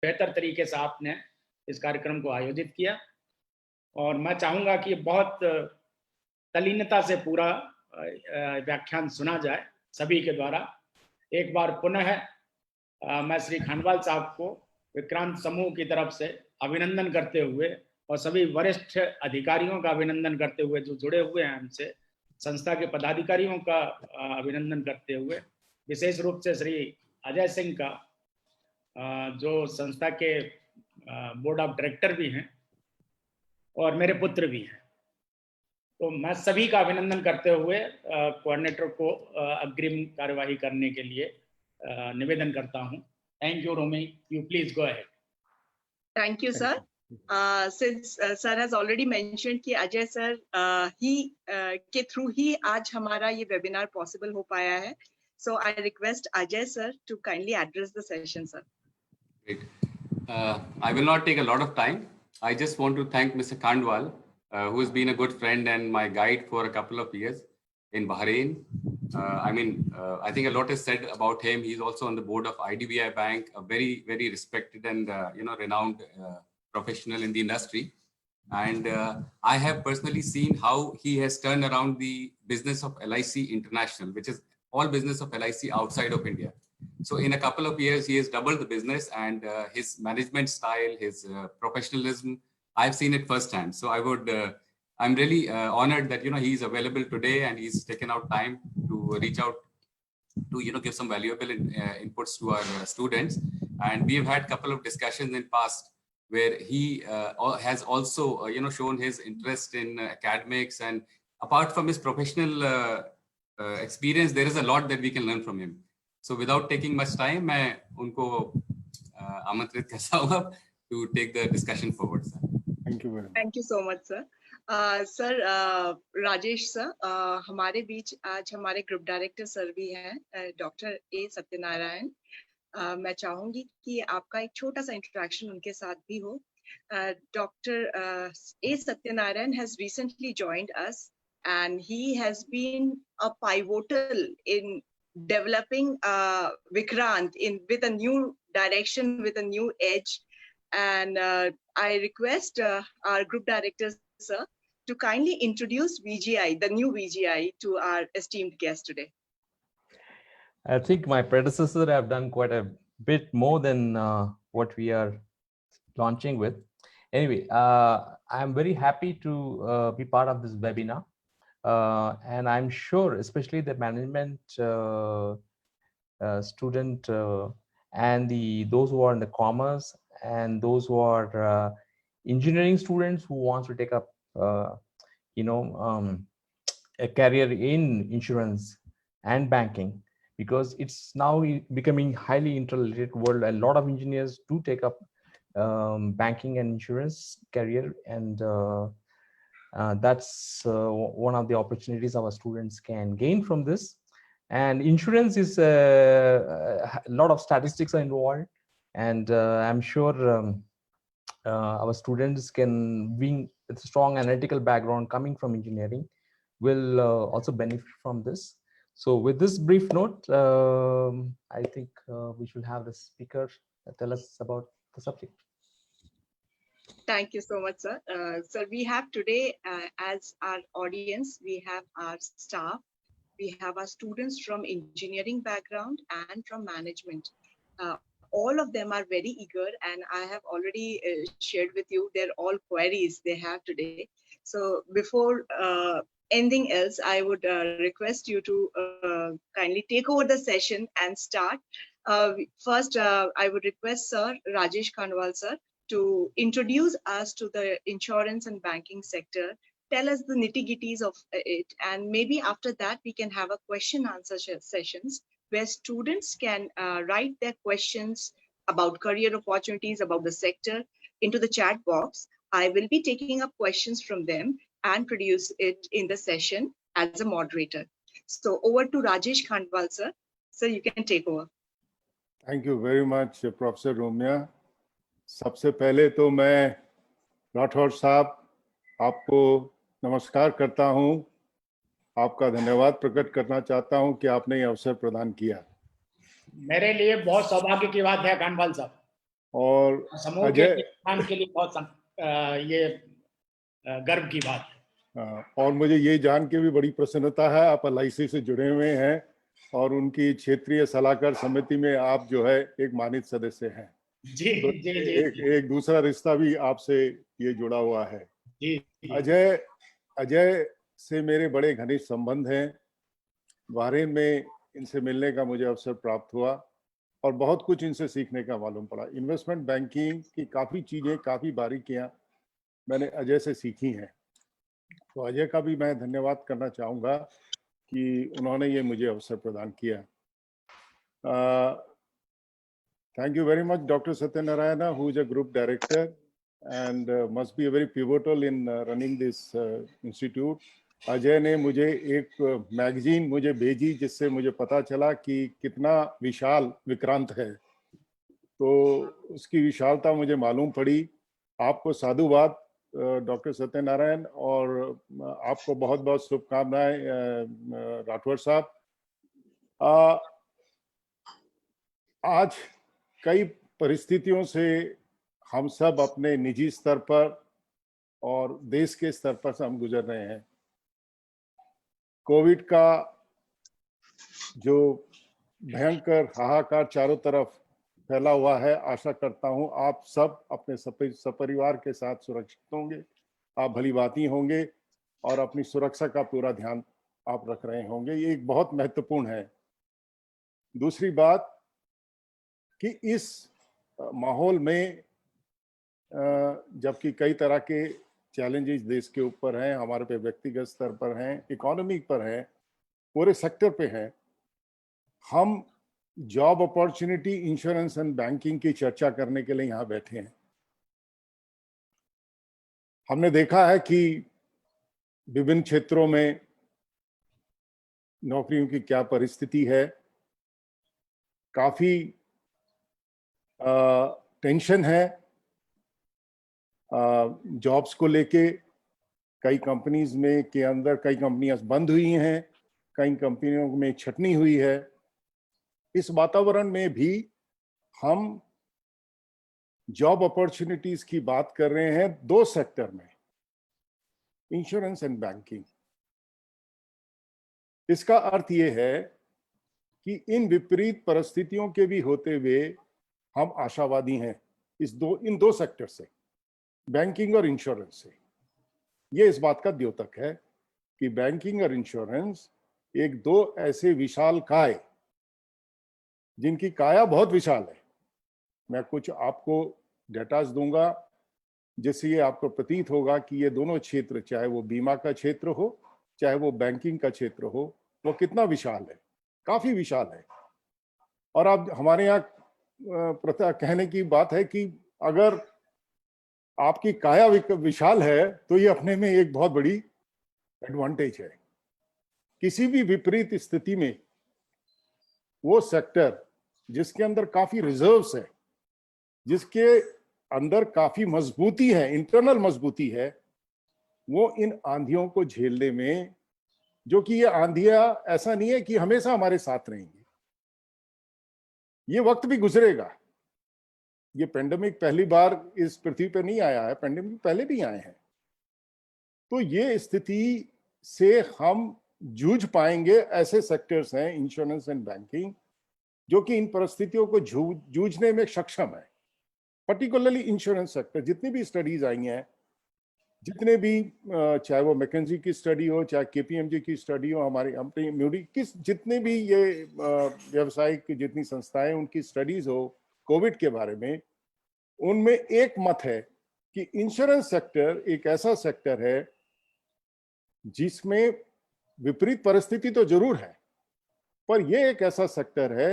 बेहतर तरीके से आपने इस कार्यक्रम को आयोजित किया और मैं चाहूँगा कि बहुत तल्लीनता से पूरा व्याख्यान सुना जाए सभी के द्वारा। एक बार पुनः मैं श्री खानवाल साहब को विक्रांत समूह की तरफ से अभिनंदन करते हुए और सभी वरिष्ठ अधिकारियों का अभिनंदन करते हुए जो जुड़े हुए हैं हमसे, संस्था के पदाधिकारियों का अभिनंदन करते हुए, विशेष रूप से श्री अजय सिंह का जो संस्था के बोर्ड ऑफ डायरेक्टर भी हैं और मेरे पुत्र भी हैं। तो मैं सभी का अभिनंदन करते हुए कोऑर्डिनेटर को अग्रिम कार्यवाही करने के लिए निवेदन करता हूं। Thank you Romi, you please go ahead. Thank you, sir. Since sir has already mentioned कि अजय sir के through ही आज हमारा ये webinar possible हो पाया है. So I request Ajay sir to kindly address the session, sir. Great. I will not take a lot of time. I just want to thank Mr. Khandwal, who has been a good friend and my guide for a couple of years in Bahrain. I think a lot is said about him. He's also on the board of IDBI Bank, a very, very respected and renowned professional in the industry. And I have personally seen how he has turned around the business of LIC International, which is all business of LIC outside of India. So in a couple of years, he has doubled the business, and his management style, his professionalism, I've seen it firsthand. So I'm really honored that he's available today and he's taken out time to reach out to give some valuable inputs to our students. And we have had a couple of discussions in past where he has also shown his interest in academics, and apart from his professional experience, there is a lot that we can learn from him. So without taking much time, मैं उनको आमंत्रित करता हूँ to take the discussion forward, sir. Thank you very much. Thank you so much, sir. Sir, Rajesh sir, हमारे बीच आज हमारे group director sir भी हैं, डॉक्टर ए सत्यनारायण. मैं चाहूंगी कि आपका एक छोटा सा इंट्रोडक्शन उनके साथ भी हो. Dr. A. Satyanarayan has recently joined us, and he has been a pivotal in developing Vikrant with a new direction, with a new edge. And I request our group director, sir, to kindly introduce VGI, the new VGI, to our esteemed guest today. I think my predecessor have done quite a bit more than what we are launching with. Anyway, I'm very happy to be part of this webinar. And I'm sure, especially the management student and those who are in the commerce and those who are engineering students who want to take up, a career in insurance and banking, because it's now becoming highly interrelated world. A lot of engineers do take up banking and insurance career, and that's one of the opportunities our students can gain from this. And insurance is a lot of statistics are involved, and I'm sure our students can, being a strong analytical background coming from engineering, will also benefit from this. So with this brief note, I think we should have the speaker tell us about the subject. Thank you so much, sir. Sir, we have today as our audience, we have our staff, we have our students from engineering background and from management. All of them are very eager, and I have already shared with you their all queries they have today. So before anything else, I would request you to kindly take over the session and start. First, I would request Sir Rajesh Khandwal, sir, to introduce us to the insurance and banking sector, tell us the nitty-gritties of it, and maybe after that we can have a question answer sessions where students can write their questions about career opportunities, about the sector into the chat box. I will be taking up questions from them and produce it in the session as a moderator. So over to Rajesh Khandwal, sir. Sir, you can take over. Thank you very much, Professor Romia. सबसे पहले तो मैं राठौर साहब आपको नमस्कार करता हूं, आपका धन्यवाद प्रकट करना चाहता हूं कि आपने ये अवसर प्रदान किया। मेरे लिए बहुत सौभाग्य की बात है खानवाल साहब। और समूह के किसान के लिए बहुत ये गर्व की बात है। और मुझे ये जान के भी बड़ी प्रसन्नता है आप LIC से जुड़े हुए हैं और उनकी क्षेत्रीय सलाहकार समिति में आप जो है एक मानित सदस्य हैं। जी तो जी जी एक दूसरा रिश्ता भी आपसे ये जुड़ा हुआ है। जी। अजय से मेरे बड़े घनिष्ठ संबंध हैं। बहरीन में इनसे मिलने का मुझे अवसर प्राप्त हुआ और बहुत कुछ इनसे सीखने का मालूम पड़ा। इन्वेस्टमेंट बैंकिंग की काफ़ी चीज़ें, काफ़ी बारीकियां मैंने अजय से सीखी हैं। तो अजय का भी मैं धन्यवाद करना चाहूँगा कि उन्होंने ये मुझे अवसर प्रदान किया। Thank you very much, Dr. Satyanarayana, who is a group director and must be very pivotal in running this institute. Ajay ने मुझे एक मैगजीन मुझे भेजी जिससे मुझे पता चला कि कितना विशाल विक्रांत है, तो उसकी विशालता मुझे मालूम पड़ी। आपको साधुवाद डॉक्टर सत्यनारायण, और आपको बहुत बहुत शुभकामनाएं राठौर साहब। आज कई परिस्थितियों से हम सब अपने निजी स्तर पर और देश के स्तर पर से हम गुजर रहे हैं। कोविड का जो भयंकर हाहाकार चारों तरफ फैला हुआ है, आशा करता हूं आप सब अपने सपरिवार के साथ सुरक्षित होंगे, आप भलीभांति होंगे और अपनी सुरक्षा का पूरा ध्यान आप रख रहे होंगे। ये एक बहुत महत्वपूर्ण है। दूसरी बात कि इस माहौल में जबकि कई तरह के चैलेंजेस देश के ऊपर हैं, हमारे पे व्यक्तिगत स्तर पर हैं, इकोनॉमी पर हैं, पूरे सेक्टर पे हैं, हम job opportunity, insurance and banking की चर्चा करने के लिए यहाँ बैठे हैं। हमने देखा है कि विभिन्न क्षेत्रों में नौकरियों की क्या परिस्थिति है, काफी टेंशन है जॉब्स को लेके। कई कंपनीज में के अंदर कई कंपनियां बंद हुई हैं, कई कंपनियों में छटनी हुई है। इस वातावरण में भी हम जॉब अपॉर्चुनिटीज की बात कर रहे हैं दो सेक्टर में, इंश्योरेंस एंड बैंकिंग। इसका अर्थ ये है कि इन विपरीत परिस्थितियों के भी होते हुए हम आशावादी हैं इन दो सेक्टर से, बैंकिंग और इंश्योरेंस से। ये इस बात का द्योतक है कि बैंकिंग और इंश्योरेंस एक दो ऐसे विशाल काय, जिनकी काया बहुत विशाल है। मैं कुछ आपको डेटास दूंगा जिससे ये आपको प्रतीत होगा कि ये दोनों क्षेत्र, चाहे वो बीमा का क्षेत्र हो, चाहे वो बैंकिंग का क्षेत्र हो, वो कितना विशाल है, काफी विशाल है। और अब हमारे यहाँ प्रथा कहने की बात है कि अगर आपकी काया विशाल है तो ये अपने में एक बहुत बड़ी एडवांटेज है। किसी भी विपरीत स्थिति में वो सेक्टर जिसके अंदर काफी रिजर्व्स है, जिसके अंदर काफी मजबूती है, इंटरनल मजबूती है, वो इन आंधियों को झेलने में, जो कि ये आंधियां ऐसा नहीं है कि हमेशा हमारे साथ रहेंगी, ये वक्त भी गुजरेगा। ये पेंडेमिक पहली बार इस पृथ्वी पर नहीं आया है, पेंडेमिक पहले भी आए हैं। तो ये स्थिति से हम जूझ पाएंगे। ऐसे सेक्टर्स हैं इंश्योरेंस एंड बैंकिंग जो कि इन परिस्थितियों को जूझने में सक्षम है। पर्टिकुलरली इंश्योरेंस सेक्टर, जितनी भी स्टडीज आई हैं, जितने भी, चाहे वो मैकेंजी की स्टडी हो, चाहे KPMG की स्टडी हो, हमारी कंपनी म्यूडी किस, जितने भी ये व्यवसायिक जितनी संस्थाएं, उनकी स्टडीज हो कोविड के बारे में, उनमें एक मत है कि इंश्योरेंस सेक्टर एक ऐसा सेक्टर है जिसमें विपरीत परिस्थिति तो जरूर है, पर यह एक ऐसा सेक्टर है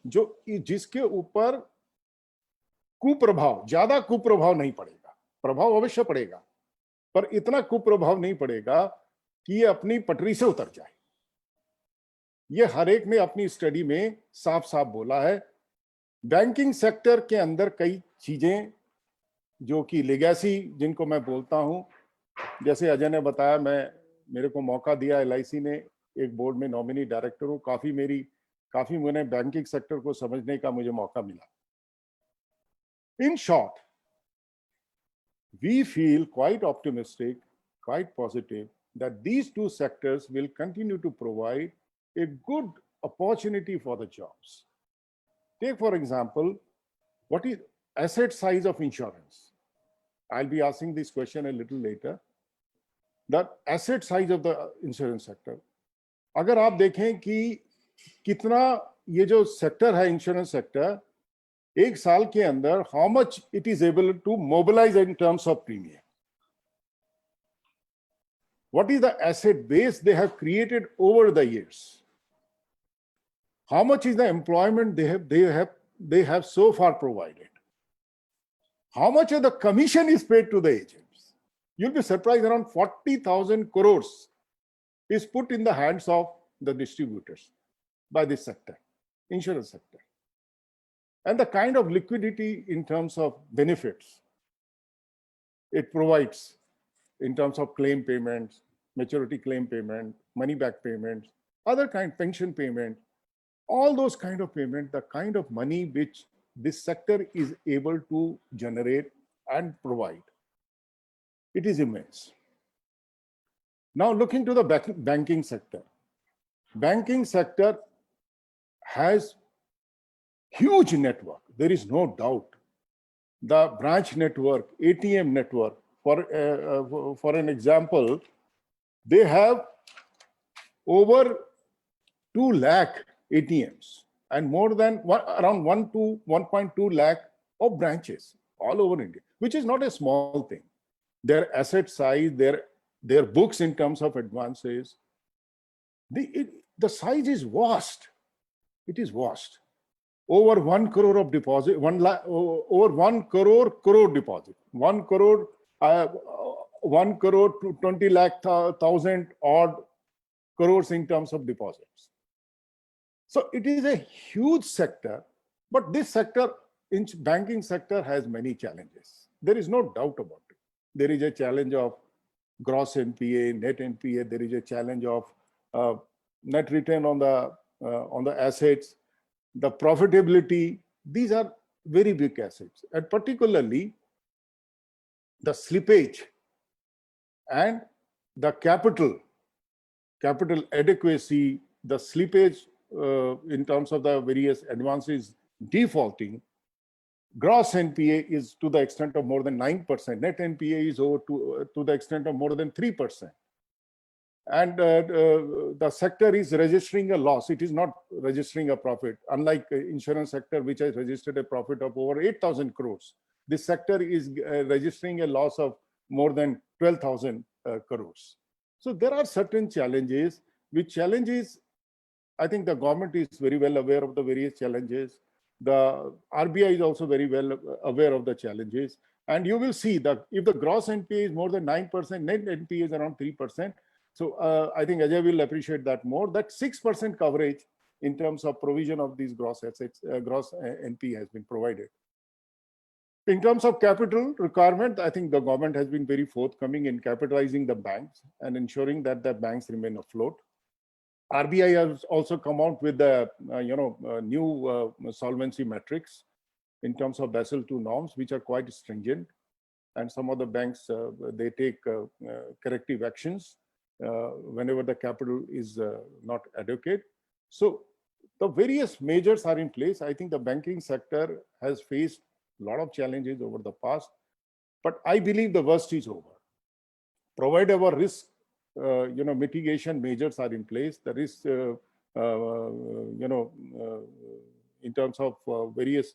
जो जिसके ऊपर कुप्रभाव, ज्यादा कुप्रभाव नहीं पड़ेगा। प्रभाव अवश्य पड़ेगा, पर इतना कुप्रभाव नहीं पड़ेगा कि ये अपनी पटरी से उतर जाए। ये हर एक ने अपनी स्टडी में साफ साफ बोला है। बैंकिंग सेक्टर के अंदर कई चीजें जो कि लेगेसी, जिनको मैं बोलता हूं, जैसे अजय ने बताया, मेरे को मौका दिया LIC ने, एक बोर्ड में नॉमिनी डायरेक्टर हूं, काफी मैंने बैंकिंग सेक्टर को समझने का मुझे मौका मिला। In short, we feel quite optimistic, quite positive that these two sectors will continue to provide a good opportunity for the jobs. Take, for example, what is asset size of insurance? I'll be asking this question a little later. The asset size of the insurance sector. अगर आप देखें कि कितना ये जो sector है insurance sector एक साल के अंदर how much it is able to mobilize in terms of premium. What is the asset base they have created over the years? How much is the employment they have so far provided? How much of the commission is paid to the agents? You'll be surprised, around 40,000 crores is put in the hands of the distributors by this sector, insurance sector. And the kind of liquidity in terms of benefits it provides in terms of claim payments, maturity claim payment, money back payments, other kind pension payment, all those kind of payment, the kind of money which this sector is able to generate and provide, it is immense. Now looking to the banking sector. Banking sector has huge network. There is no doubt. The branch network, ATM network, for an example, they have over 2 lakh ATMs and more than around 1 to 1.2 lakh of branches all over India, which is not a small thing. Their asset size, their books in terms of advances, the size is vast. It is vast. Over 1 crore of deposit, over 1 crore deposit, 1 crore, 1 crore to 20 lakh thousand odd crores in terms of deposits. So it is a huge sector, but this sector, in banking sector, has many challenges. There is no doubt about it. There is a challenge of gross NPA, net NPA. There is a challenge of net return on the assets, the profitability. These are very big assets, and particularly the slippage and the capital adequacy, the slippage in terms of the various advances defaulting. Gross NPA is to the extent of more than 9%. Net NPA is over to the extent of more than 3%. And the sector is registering a loss. It is not registering a profit. Unlike insurance sector, which has registered a profit of over 8,000 crores, this sector is registering a loss of more than 12,000 crores. So there are certain challenges, which challenges, I think the government is very well aware of the various challenges. The RBI is also very well aware of the challenges. And you will see that if the gross NPA is more than 9%, net NPA is around 3%. So I think Ajay will appreciate that more. That 6% coverage in terms of provision of these gross assets, gross NPA has been provided. In terms of capital requirement, I think the government has been very forthcoming in capitalizing the banks and ensuring that the banks remain afloat. RBI has also come out with the new solvency metrics in terms of Basel II norms, which are quite stringent. And some of the banks, they take corrective actions whenever the capital is not adequate. So the various measures are in place. I think the banking sector has faced a lot of challenges over the past, but I believe the worst is over. Provide our risk mitigation measures are in place. The risk, in terms of various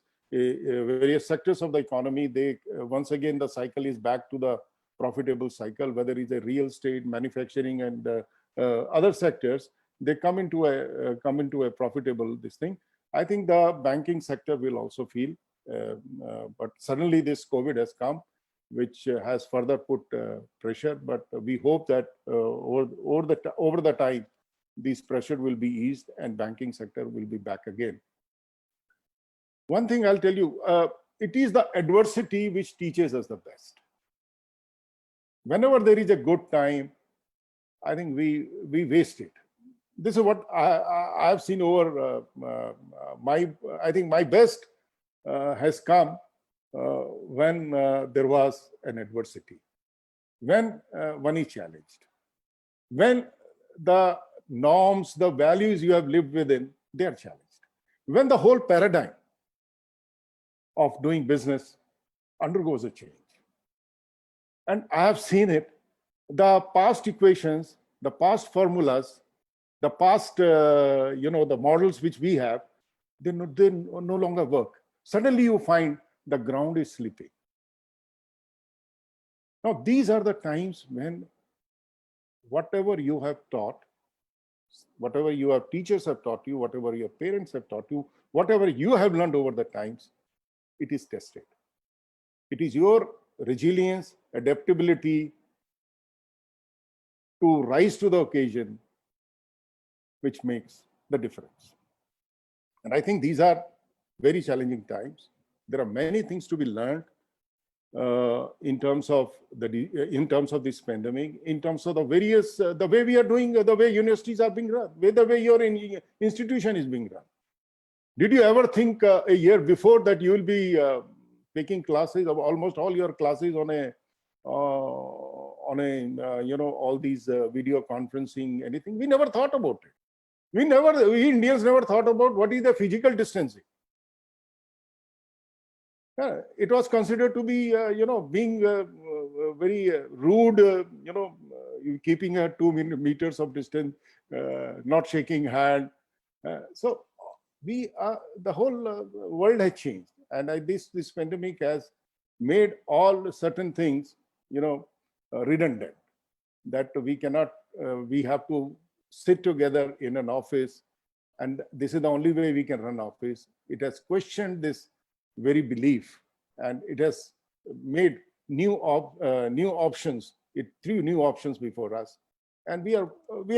sectors of the economy, they once again the cycle is back to the profitable cycle. Whether it's a real estate, manufacturing, and other sectors, they come into a profitable this thing. I think the banking sector will also feel, but suddenly this COVID has come, which has further put pressure. But we hope that over the time, this pressure will be eased and banking sector will be back again. One thing I'll tell you, it is the adversity which teaches us the best. Whenever there is a good time, I think we waste it. This is what I have seen over I think my best has come when there was an adversity, when one is challenged, when the norms, the values you have lived within, they are challenged, when the whole paradigm of doing business undergoes a change. And I have seen it, the past equations, the past formulas, the past, the models which we have, they no longer work. Suddenly you find the ground is slipping. Now, these are the times when whatever you have taught, whatever your teachers have taught you, whatever your parents have taught you, whatever you have learned over the times, it is tested. It is your resilience, adaptability to rise to the occasion which makes the difference. And I think these are very challenging times. There are many things to be learned in terms of this pandemic, in terms of the various, the way we are doing, the way universities are being run, the way your institution is being run. Did you ever think a year before that you will be taking classes of almost all your classes on all these video conferencing, anything? We never thought about it. We Indians never thought about what is the physical distancing. It was considered to be, being very rude, keeping 2 meters of distance, not shaking hand. So the whole world has changed, and this pandemic has made all certain things, redundant. That we cannot, we have to sit together in an office, and this is the only way we can run office. It has questioned this very belief, and it has made new options. It threw new options before us, and we are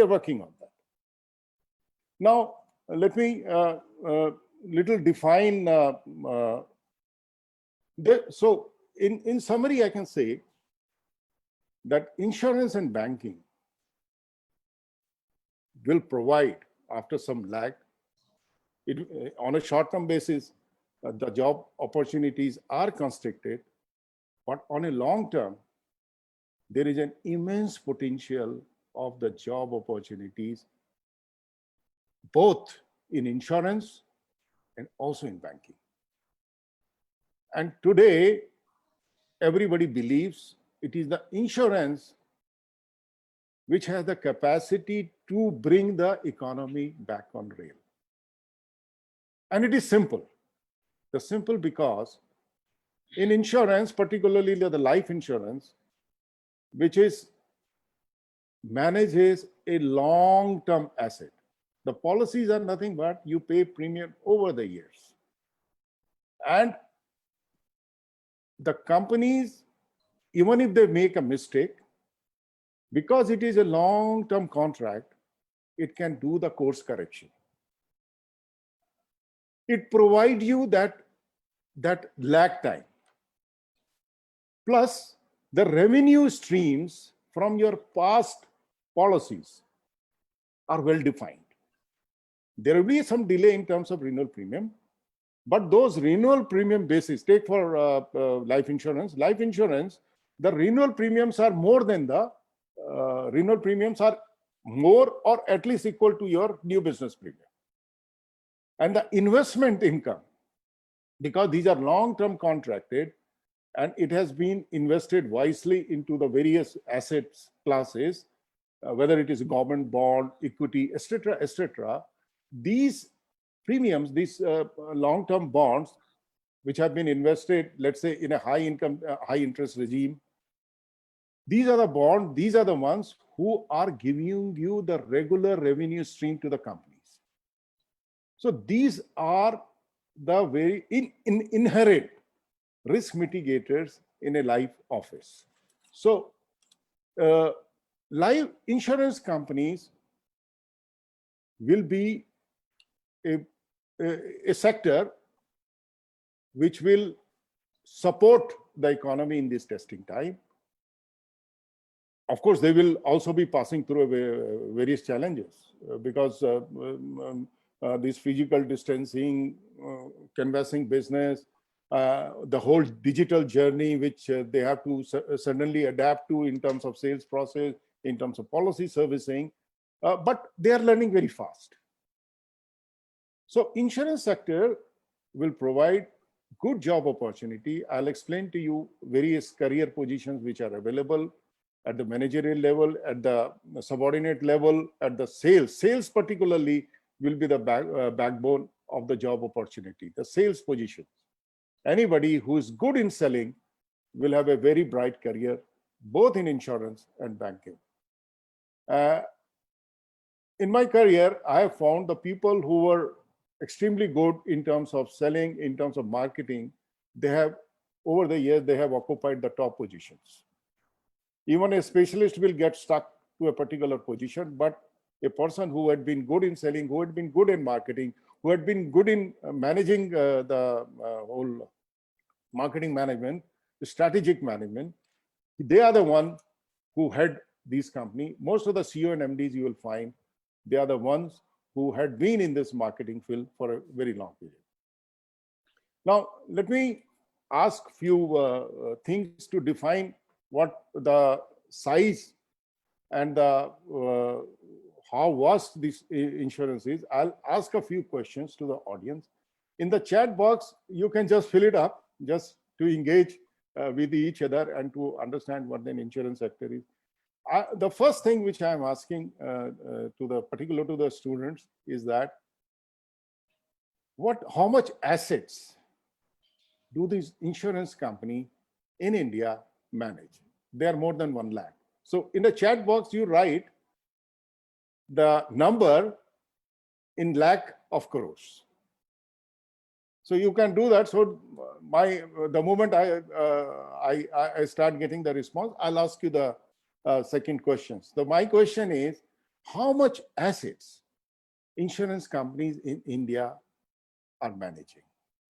working on that. Now, let me little define. So, in summary, I can say that insurance and banking will provide, after some lag, on a short-term basis, the job opportunities are constricted, but on a long term, there is an immense potential of the job opportunities, both in insurance and also in banking. And today, everybody believes it is the insurance which has the capacity to bring the economy back on rail. And it is simple. The simple because in insurance, particularly the life insurance, which manages a long-term asset. The policies are nothing but you pay premium over the years. And the companies, even if they make a mistake, because it is a long-term contract, it can do the course correction. It provides you that lag time. Plus, the revenue streams from your past policies are well defined. There will be some delay in terms of renewal premium, but those renewal premium basis, take for life insurance, the renewal premiums are more than the renewal premiums are more or at least equal to your new business premium. And the investment income, because these are long-term contracted and it has been invested wisely into the various assets classes, whether it is government bond, equity, etc., these premiums, these long-term bonds, which have been invested, let's say, in a high interest regime, these are the bonds, these are the ones who are giving you the regular revenue stream to the companies. So these are the very inherent risk mitigators in a life office. So life insurance companies will be a sector which will support the economy in this testing time. Of course, they will also be passing through various challenges because this physical distancing, canvassing business, the whole digital journey, which they have to suddenly adapt to in terms of sales process, in terms of policy servicing, but they are learning very fast. So insurance sector will provide good job opportunity. I'll explain to you various career positions which are available at the managerial level, at the subordinate level, at the sales particularly will be the backbone of the job opportunity, the sales positions. Anybody who is good in selling will have a very bright career, both in insurance and banking. In my career, I have found the people who were extremely good in terms of selling, in terms of marketing, they have, over the years, they have occupied the top positions. Even a specialist will get stuck to a particular position, but a person who had been good in selling, who had been good in marketing, who had been good in managing the whole marketing management, the strategic management, they are the ones who head these companies. Most of the CEO and MDs you will find, they are the ones who had been in this marketing field for a very long period. Now, let me ask few things to define what the size and the how vast this insurance is. I'll ask a few questions to the audience. In the chat box, you can just fill it up, just to engage with each other and to understand what the insurance sector is. The first thing which I am asking particular to the students is that how much assets do these insurance company in India manage? They are more than 1 lakh. So in the chat box, you write the number in lakh of crores. So you can do that. So the moment I start getting the response, I'll ask you the second question. So my question is, how much assets insurance companies in India are managing?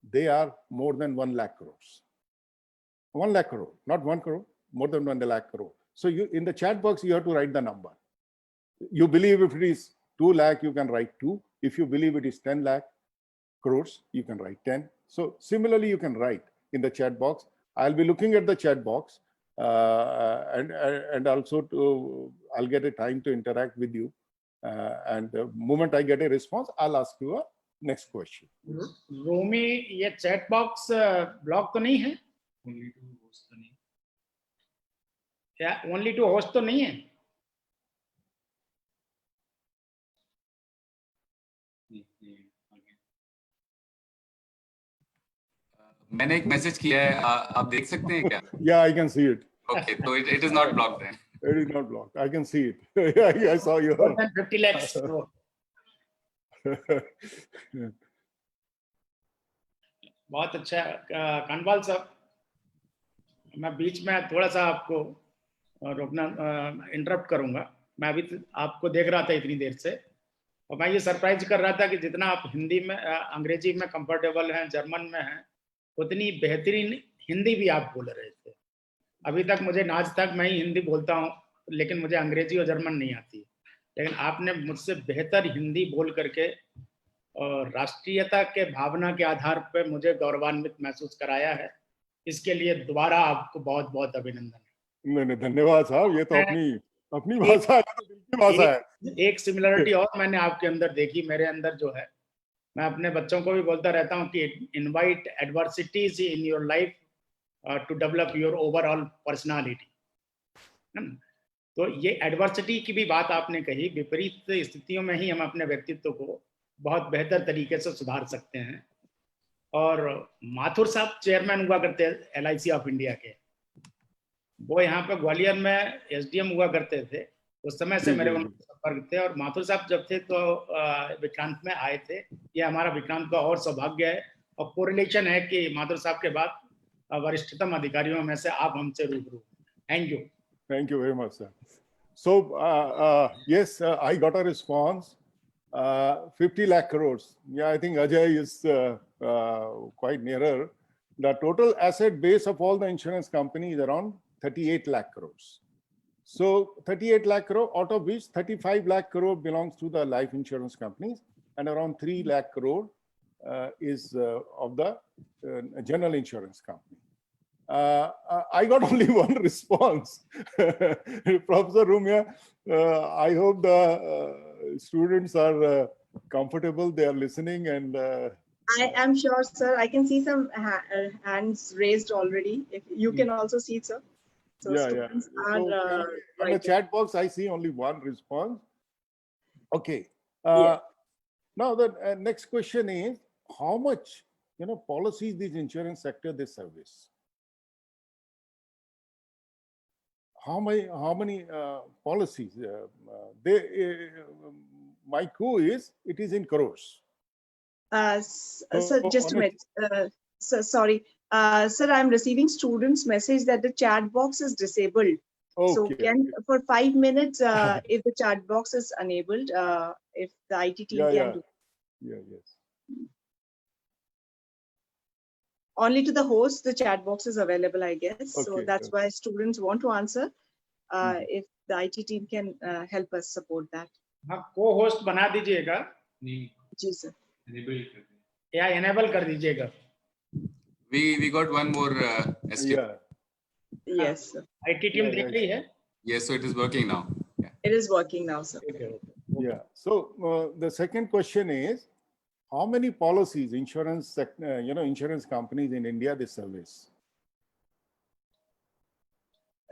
They are more than 1 lakh crores. 1 lakh crore, not 1 crore, more than 1 lakh crore. So you, in the chat box, you have to write the number. You believe if it is 2 lakh, you can write 2. If you believe it is 10 lakh crores, you can write 10. So similarly, you can write in the chat box. I'll be looking at the chat box and also I'll get a time to interact with you. And the moment I get a response, I'll ask you a next question. रोमी, ये chat box block तो नहीं है? क्या only to host तो नहीं है? मैंने एक मैसेज किया है, आप देख सकते हैं क्या? Yeah, I can see it. Okay, so it is not blocked then. It is not blocked. I can see it. Yeah, I saw you. More than 50 lakhs. बहुत अच्छा कांडवाल साहब, मैं बीच में थोड़ा सा आपको रोकना इंटरप्ट करूंगा। मैं अभी आपको देख रहा था इतनी देर से और मैं ये सरप्राइज कर रहा था कि जितना आप हिंदी में अंग्रेजी में कंफर्टेबल हैं, जर्मन में हैं, उतनी बेहतरीन हिंदी भी आप बोल रहे थे। अभी तक मुझे आज तक मैं ही हिंदी बोलता हूँ, लेकिन मुझे अंग्रेजी और जर्मन नहीं आती, लेकिन आपने मुझसे बेहतर हिंदी बोल करके और राष्ट्रीयता के भावना के आधार पर मुझे गौरवान्वित महसूस कराया है। इसके लिए दोबारा आपको बहुत बहुत अभिनंदन। नहीं, धन्यवाद साहब, ये तो अपनी भाषा है, तो दिल की भाषा है। एक सिमिलरिटी और मैंने आपके अंदर देखी, मेरे अंदर जो है, मैं अपने बच्चों को भी बोलता रहता हूँ कि invite adversities in your life to develop your overall personality. तो ये एडवर्सिटी की भी बात आपने कही, विपरीत स्थितियों में ही हम अपने व्यक्तित्व को बहुत बेहतर तरीके से सुधार सकते हैं। और माथुर साहब चेयरमैन हुआ करते हैं LIC ऑफ इंडिया के, वो यहाँ पे ग्वालियर में SDM हुआ करते थे, उस समय से मेरे उनसे संपर्क थे। और माथुर साहब जब थे तो विक्रांत में आए थे, ये हमारा विक्रांत का और सौभाग्य है और कोरिलेशन है कि माथुर साहब के बाद वरिष्ठतम अधिकारियों में से आप हमसे रूबरू। Thank you very much, sir. So yes, I got a response. 50 lakh crores. Yeah, I think Ajay is quite nearer. The total asset base of all the insurance companies is around 38 lakh crores. So 38 lakh crore, out of which 35 lakh crore belongs to the life insurance companies and around 3 lakh crore is of the general insurance company. I got only one response. Professor Rumia, I hope the students are comfortable, they are listening, and I am sure, sir. I can see some hands raised already. If you can also see, sir. So yeah. students So are on the writing. chat box, I see only one response. Okay. Yeah. Now the next question is, how much policies this insurance sector they service? How many policies my clue is it is in crores. Sir, just a minute. Sir, sorry. Sir, I'm receiving students' message that the chat box is disabled. So Okay. can for 5 minutes, if the chat box is enabled, if the IT team can do. Yes. Only to the host, the chat box is available, I guess. So Okay, that's why students want to answer. If the IT team can help us support that. हाँ, co-host बना दीजिएगा जी sir. या enable कर दीजिएगा. We got one more escape. Yes, sir. IT team देख रही है. Yes, so it is working now. Yeah. It is working now, sir. Okay. Yeah. So the second question is, how many policies insurance companies in India they service?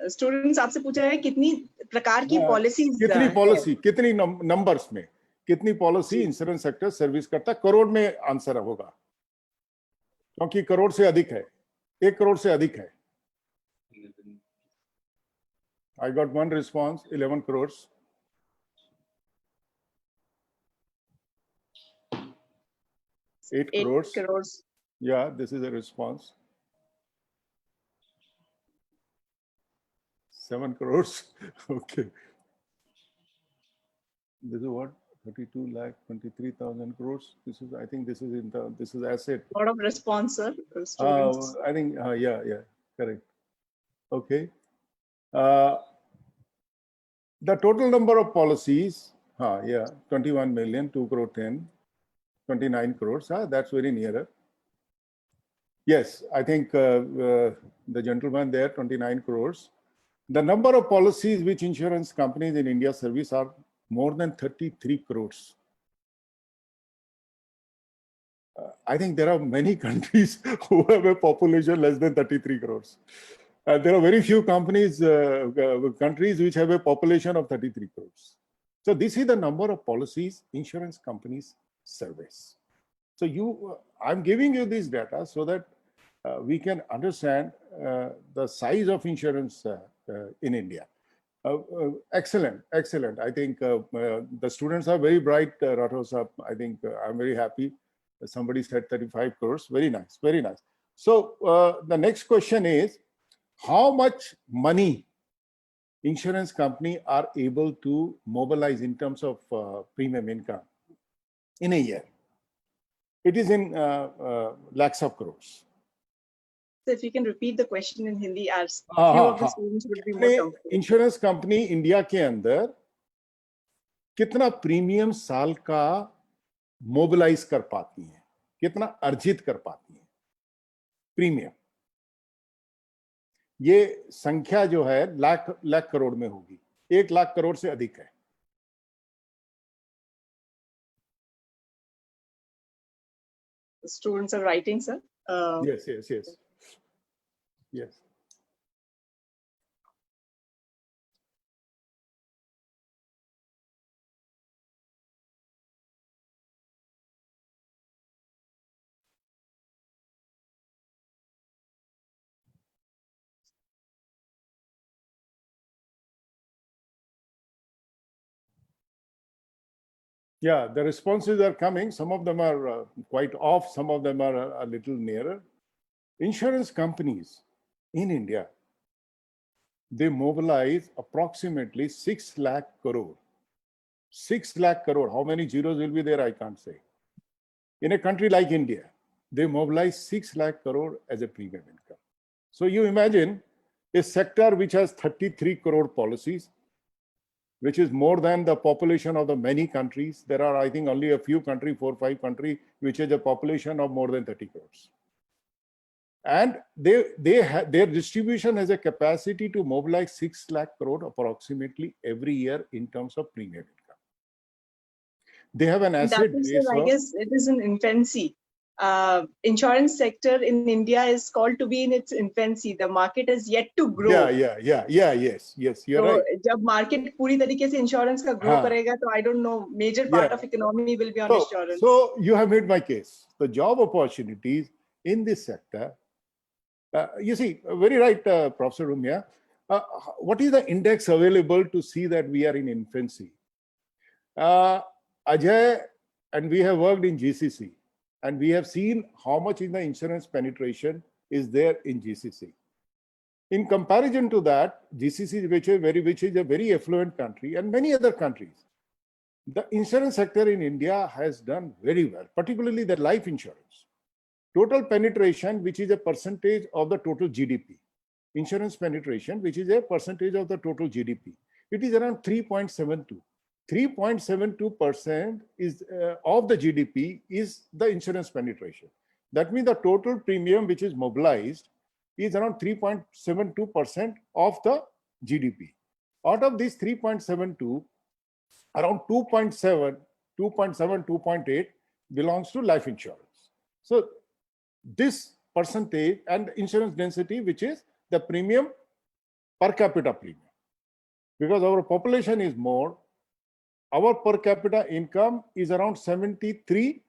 Students आपसे पूछा है कितनी प्रकार की policies कितनी पॉलिसी कितनी numbers में कितनी पॉलिसी इंश्योरेंस सेक्टर सर्विस करता है? करोड़ में आंसर होगा, क्योंकि करोड़ से अधिक है, 1 करोड़ से अधिक है. I got one response, 11 crores. Eight crores. Yeah, this is a response. 7 crores. Okay. This is what? 32 lakh 23,000 crores. This is, I think this is this is asset. A lot of response, sir. Students. I think, yeah, correct. Okay. The total number of policies, 21 million, 2 crore 10, 29 crores. That's very nearer. Yes, I think the gentleman there, 29 crores. The number of policies which insurance companies in India service are more than 33 crores. I think there are many countries who have a population less than 33 crores. There are very few countries which have a population of 33 crores. So this is the number of policies insurance companies service. So I'm giving you this data so that we can understand the size of insurance in India. Excellent. I think the students are very bright, Rathore Sahab. I think I'm very happy. Somebody said 35 crores. Very nice. So the next question is, how much money insurance company are able to mobilize in terms of premium income in a year? It is in lakhs of crores. So if you can repeat the question in Hindi, as few of the students would be more comfortable. Insurance company India के अंदर कितना premium साल का mobilise कर पाती है, कितना अर्जित कर पाती है प्रीमियम? ये संख्या जो है लाख करोड़ में होगी, 1 लाख करोड़ से अधिक है. The students are writing, sir. Yes. Yeah, the responses are coming. Some of them are quite off. Some of them are a little nearer. Insurance companies in India, they mobilize approximately 6 lakh crore. 6 lakh crore. How many zeros will be there? I can't say. In a country like India, they mobilize 6 lakh crore as a premium income. So you imagine a sector which has 33 crore policies, which is more than the population of the many countries. There are, I think, only a few countries, 4 or 5 countries, which has a population of more than 30 crores. And their distribution has a capacity to mobilize 6 lakh crore approximately every year in terms of premium income. They have an asset That is, base I guess it is in infancy. Insurance sector in India is called to be in its infancy. The market is yet to grow. Yes, you're So, right. जब market पूरी तरीके से insurance का grow करेगा, तो I don't know, major part of economy will be on insurance. So you have made my case. The job opportunities in this sector, you see, very right, Professor Rumia. What is the index available to see that we are in infancy? Ajay and we have worked in GCC, and we have seen how much in the insurance penetration is there in GCC. In comparison to that, GCC, which is a very affluent country, and many other countries, the insurance sector in India has done very well, particularly the life insurance. Total penetration, which is a percentage of the total GDP. Insurance penetration, which is a percentage of the total GDP. It is around 3.72. 3.72% is of the GDP is the insurance penetration. That means the total premium which is mobilized is around 3.72% of the GDP. Out of this 3.72, around 2.7, 2.8 belongs to life insurance. So this percentage and insurance density, which is the premium per capita premium. Because our population is more, our per capita income is around $73,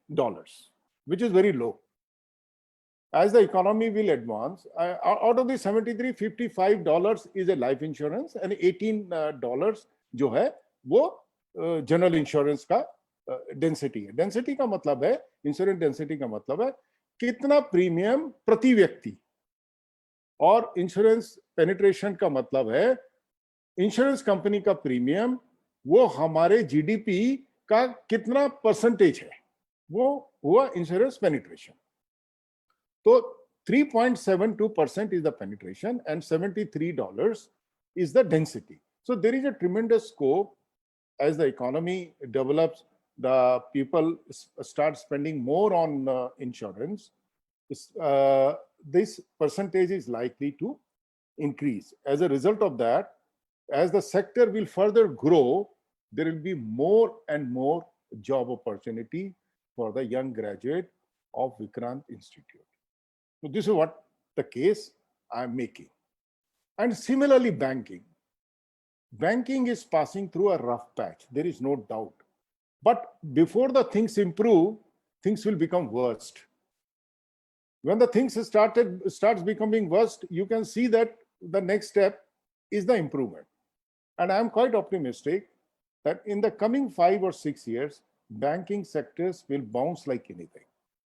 which is very low. As the economy will advance, out of the 73, $55 is a life insurance and $18 जो है वो general insurance का density है. Density का मतलब है, insurance density का मतलब है कितना प्रीमियम प्रति व्यक्ति, और इंश्योरेंस पेनिट्रेशन का मतलब है इंश्योरेंस कंपनी का प्रीमियम वो हमारे जीडीपी का कितना परसेंटेज है, वो हुआ इंश्योरेंस पेनिट्रेशन. तो 3.72% is the penetration and $73 is the density. So there is a tremendous scope. As the economy develops, the people start spending more on insurance. This percentage is likely to increase. As a result of that, as the sector will further grow, there will be more and more job opportunity for the young graduate of Vikrant Institute. So this is what the case I'm making. And similarly, banking. Banking is passing through a rough patch. There is no doubt. But before the things improve, things will become worst. When the things starts becoming worst, you can see that the next step is the improvement. And I'm quite optimistic that in the coming 5 or 6 years, banking sectors will bounce like anything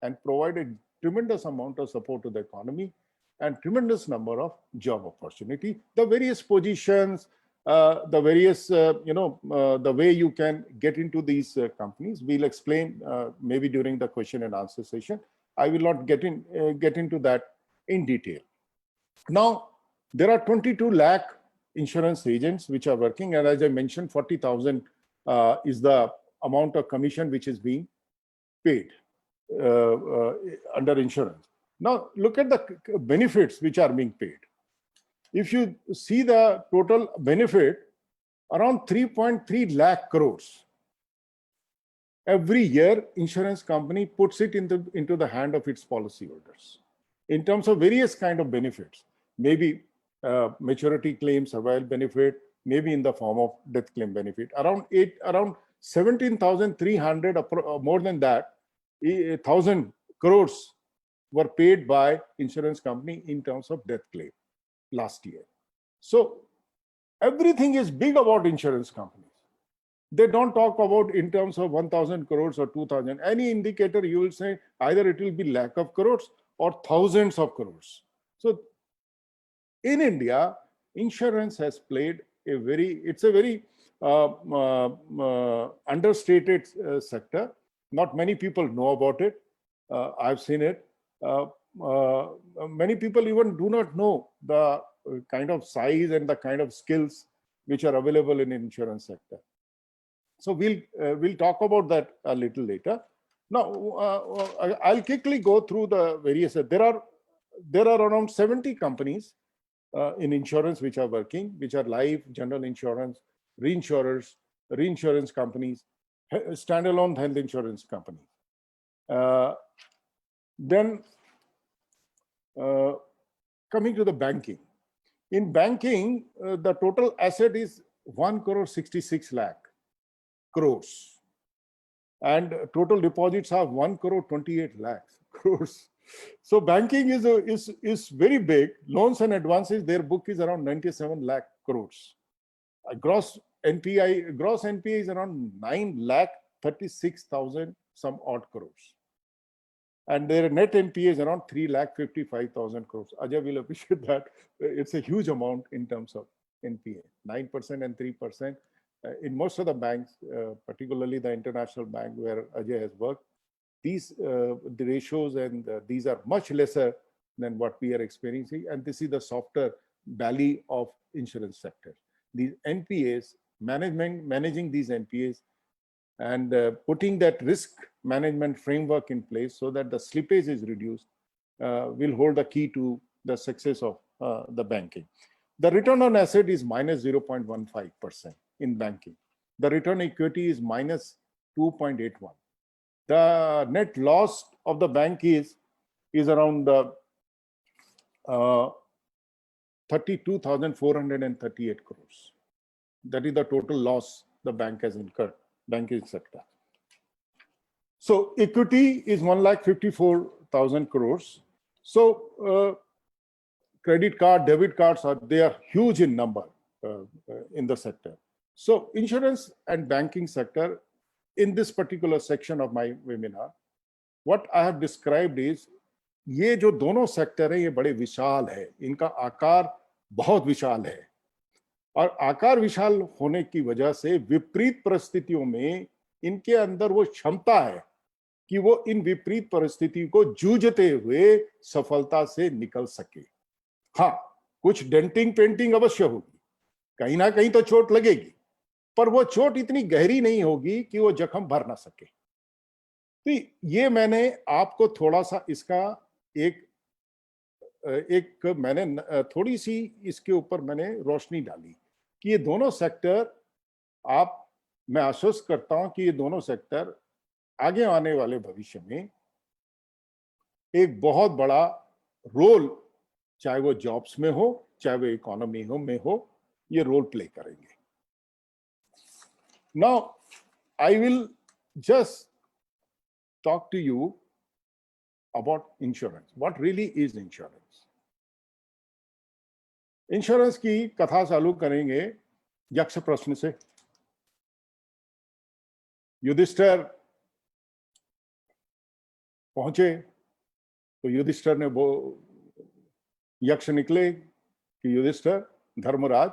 and provide a tremendous amount of support to the economy and tremendous number of job opportunity. The various positions, the various, the way you can get into these companies, we'll explain maybe during the question and answer session. I will not get into that in detail. Now, there are 22 lakh insurance agents which are working, and as I mentioned, 40,000 is the amount of commission which is being paid under insurance. Now, look at the benefits which are being paid. If you see the total benefit, around 3.3 lakh crores. Every year, insurance company puts it into the hand of its policyholders in terms of various kind of benefits. Maybe maturity claim, survival benefit, maybe in the form of death claim benefit. Around 17,300, more than that, 1,000 crores were paid by insurance company in terms of death claim last year. So everything is big about insurance companies. They don't talk about in terms of 1,000 crores or 2,000. Any indicator you will say either it will be lakh of crores or thousands of crores. So in India, insurance has played it's a very understated sector. Not many people know about it. I've seen it. Many people even do not know the kind of size and the kind of skills which are available in insurance sector. So we'll talk about that a little later. Now, I'll quickly go through the various. There are around 70 companies in insurance which are working, which are life, general insurance, reinsurers, reinsurance companies, standalone health insurance companies. Then coming to the banking. In banking, the total asset is 1,66,00,000 crores. And total deposits are 1,28,00,000 crores. So banking is very big. Loans and advances, their book is around 97 lakh crores. Gross NPA is around 9,36,000 some odd crores. And their net NPA is around 3,55,000 crores. Ajay will appreciate that. It's a huge amount in terms of NPA, 9% and 3%. In most of the banks, particularly the international bank where Ajay has worked, these the ratios and these are much lesser than what we are experiencing. And this is the softer belly of insurance sector. These NPAs, managing these NPAs and putting that risk management framework in place so that the slippage is reduced will hold the key to the success of the banking. The return on asset is minus 0.15% in banking. The return equity is minus 2.81. The net loss of the bank is around 32,438 crores. That is the total loss the bank has incurred, banking sector. So equity is 1,54,000 crores. So credit card, debit cards they are huge in number in the sector. So insurance and banking sector in this particular section of my webinar, what I have described is ये जो दोनों sector है ये बड़े विशाल है, इनका आकार बहुत विशाल है और आकार विशाल होने की वजह से विपरीत परिस्थितियों में इनके अंदर वो क्षमता है कि वो इन विपरीत परिस्थिति को जूझते हुए सफलता से निकल सके। हाँ, कुछ डेंटिंग पेंटिंग अवश्य होगी, कहीं ना कहीं तो चोट लगेगी, पर वो चोट इतनी गहरी नहीं होगी कि वो जख्म भर ना सके। तो ये मैंने आपको थोड़ा सा इसका एक मैंने थोड़ी सी इसके ऊपर मैंने रोशनी डाली कि ये दोनों सेक्टर मैं आश्वस्त करता हूं कि ये दोनों सेक्टर आगे आने वाले भविष्य में एक बहुत बड़ा रोल, चाहे वो जॉब्स में हो चाहे वो इकोनॉमी में हो, ये रोल प्ले करेंगे। Now, I will just talk to you about insurance. What really is insurance? Insurance की कथा चालू करेंगे यक्ष प्रश्न से। युधिष्ठिर पहुंचे तो युधिष्ठिर ने वो यक्ष निकले कि युधिष्ठिर धर्मराज,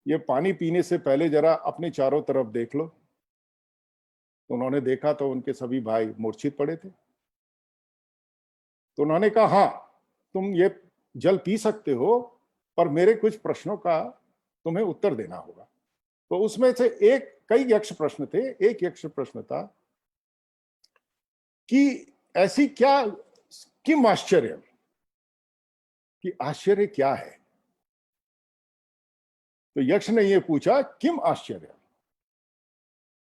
ये पानी पीने से पहले जरा अपने चारों तरफ देख लो। तो उन्होंने देखा तो उनके सभी भाई मूर्छित पड़े थे। तो उन्होंने कहा, हाँ तुम ये जल पी सकते हो, पर मेरे कुछ प्रश्नों का तुम्हें उत्तर देना होगा। तो उसमें से कई यक्ष प्रश्न थे। एक यक्ष प्रश्न था कि ऐसी क्या किम आश्चर्य, कि आश्चर्य क्या है। तो यक्ष ने ये पूछा किम आश्चर्य।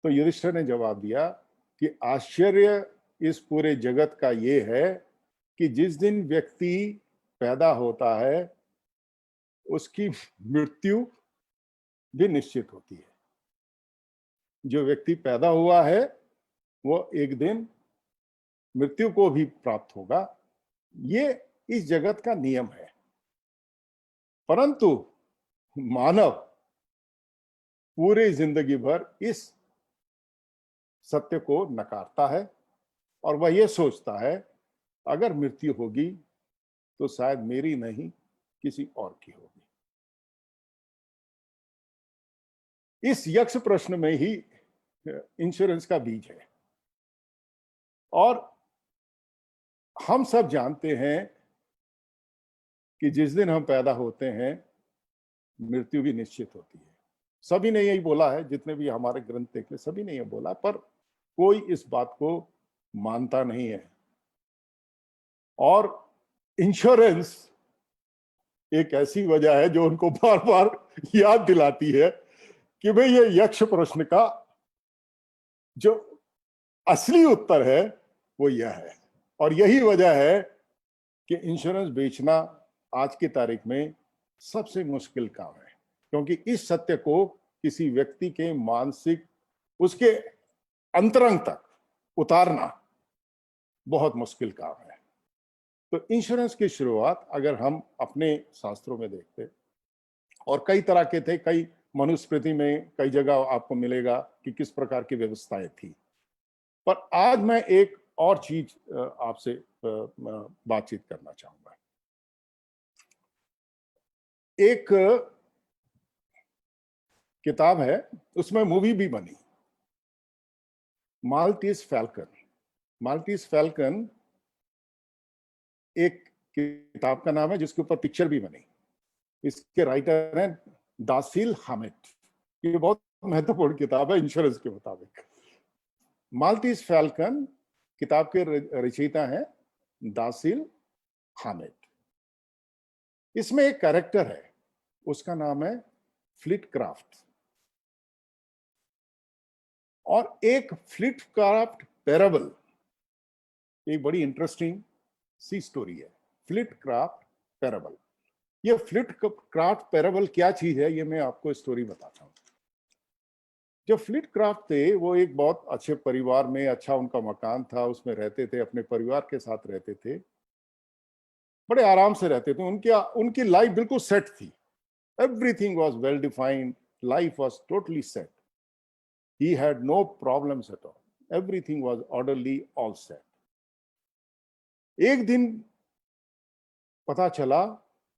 तो युधिष्ठिर ने जवाब दिया कि आश्चर्य इस पूरे जगत का ये है कि जिस दिन व्यक्ति पैदा होता है उसकी मृत्यु भी निश्चित होती है। जो व्यक्ति पैदा हुआ है वो एक दिन मृत्यु को भी प्राप्त होगा। ये इस जगत का नियम है। परंतु मानव पूरे जिंदगी भर इस सत्य को नकारता है और वह यह सोचता है अगर मृत्यु होगी तो शायद मेरी नहीं किसी और की होगी। इस यक्ष प्रश्न में ही इंश्योरेंस का बीज है। और हम सब जानते हैं कि जिस दिन हम पैदा होते हैं मृत्यु भी निश्चित होती है। सभी ने यही बोला है, जितने भी हमारे ग्रंथ देखे सभी ने यह बोला, पर कोई इस बात को मानता नहीं है। और इंश्योरेंस एक ऐसी वजह है जो उनको बार बार याद दिलाती है कि भाई ये यक्ष प्रश्न का जो असली उत्तर है वो यह है। और यही वजह है कि इंश्योरेंस बेचना आज की तारीख में सबसे मुश्किल काम है, क्योंकि इस सत्य को किसी व्यक्ति के मानसिक उसके अंतरंग तक उतारना बहुत मुश्किल काम है। तो इंश्योरेंस की शुरुआत अगर हम अपने शास्त्रों में देखते, और कई तरह के थे, कई मनुस्मृति में कई जगह आपको मिलेगा कि किस प्रकार की व्यवस्थाएं थी। पर आज मैं एक और चीज आपसे बातचीत करना चाहूंगा। एक किताब है, उसमें मूवी भी बनी, माल्टीज फैल्कन। माल्टीज फैल्कन एक किताब का नाम है जिसके ऊपर पिक्चर भी बनी। इसके राइटर हैं दासील हामिद। ये बहुत महत्वपूर्ण किताब है इंश्योरेंस के मुताबिक। माल्टीज फैल्कन किताब के रचयिता हैं दासील हामिद। इसमें एक कैरेक्टर है, उसका नाम है फ्लिटक्राफ्ट। और एक फ्लिटक्राफ्ट पैराबल, एक बड़ी इंटरेस्टिंग सी स्टोरी है, फ्लिटक्राफ्ट पैराबल। ये फ्लिटक्राफ्ट पैराबल क्या चीज है, ये मैं आपको स्टोरी बताता हूं। जो फ्लिटक्राफ्ट थे वो एक बहुत अच्छे परिवार में, अच्छा उनका मकान था, उसमें रहते थे, अपने परिवार के साथ रहते थे, बड़े आराम से रहते थे। उनकी लाइफ बिल्कुल सेट थी। Everything was well defined, life was totally set. He had no problems at all, everything was orderly, all set. एक दिन पता चला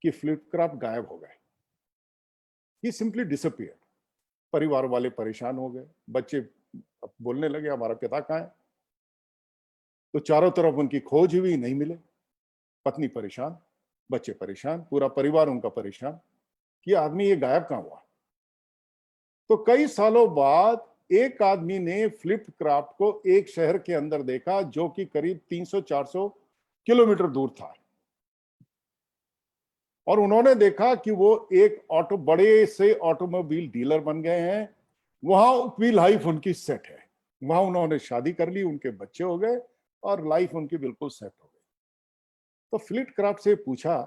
कि फ्लिटक्राफ्ट गायब हो गए। He simply disappeared. परिवार वाले परेशान हो गए, बच्चे बोलने लगे हमारा पिता कहाँ है। तो चारों तरफ उनकी खोज हुई, नहीं मिले। पत्नी परेशान, बच्चे परेशान, पूरा परिवार उनका परेशान कि आदमी ये गायब कहाँ हुआ। तो कई सालों बाद एक आदमी ने फ्लिटक्राफ्ट को एक शहर के अंदर देखा जो कि करीब 300-400 किलोमीटर दूर था। और उन्होंने देखा कि वो एक बड़े से ऑटोमोबाइल डीलर बन गए हैं। वहां भी लाइफ उनकी सेट है, वहां उन्होंने शादी कर ली, उनके बच्चे हो गए और लाइफ उनकी बिल्कुल सेट हो गई। तो फ्लिटक्राफ्ट से पूछा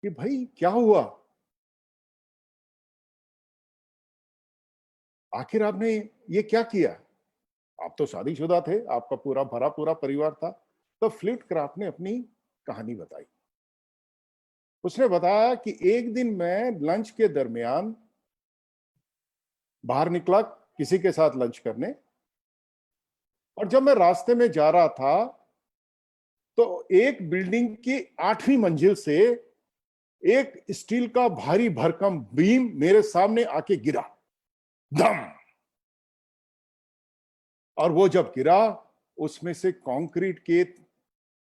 कि भाई क्या हुआ, आखिर आपने ये क्या किया। आप तो शादीशुदा थे, आपका पूरा भरा पूरा परिवार था। तो फ्लिटक्राफ्ट ने अपनी कहानी बताई। उसने बताया कि एक दिन मैं लंच के दरमियान बाहर निकला किसी के साथ लंच करने, और जब मैं रास्ते में जा रहा था तो एक बिल्डिंग की 8वीं मंजिल से एक स्टील का भारी भरकम बीम मेरे सामने आके गिरा, धम। और वो जब गिरा, उसमें से कंक्रीट के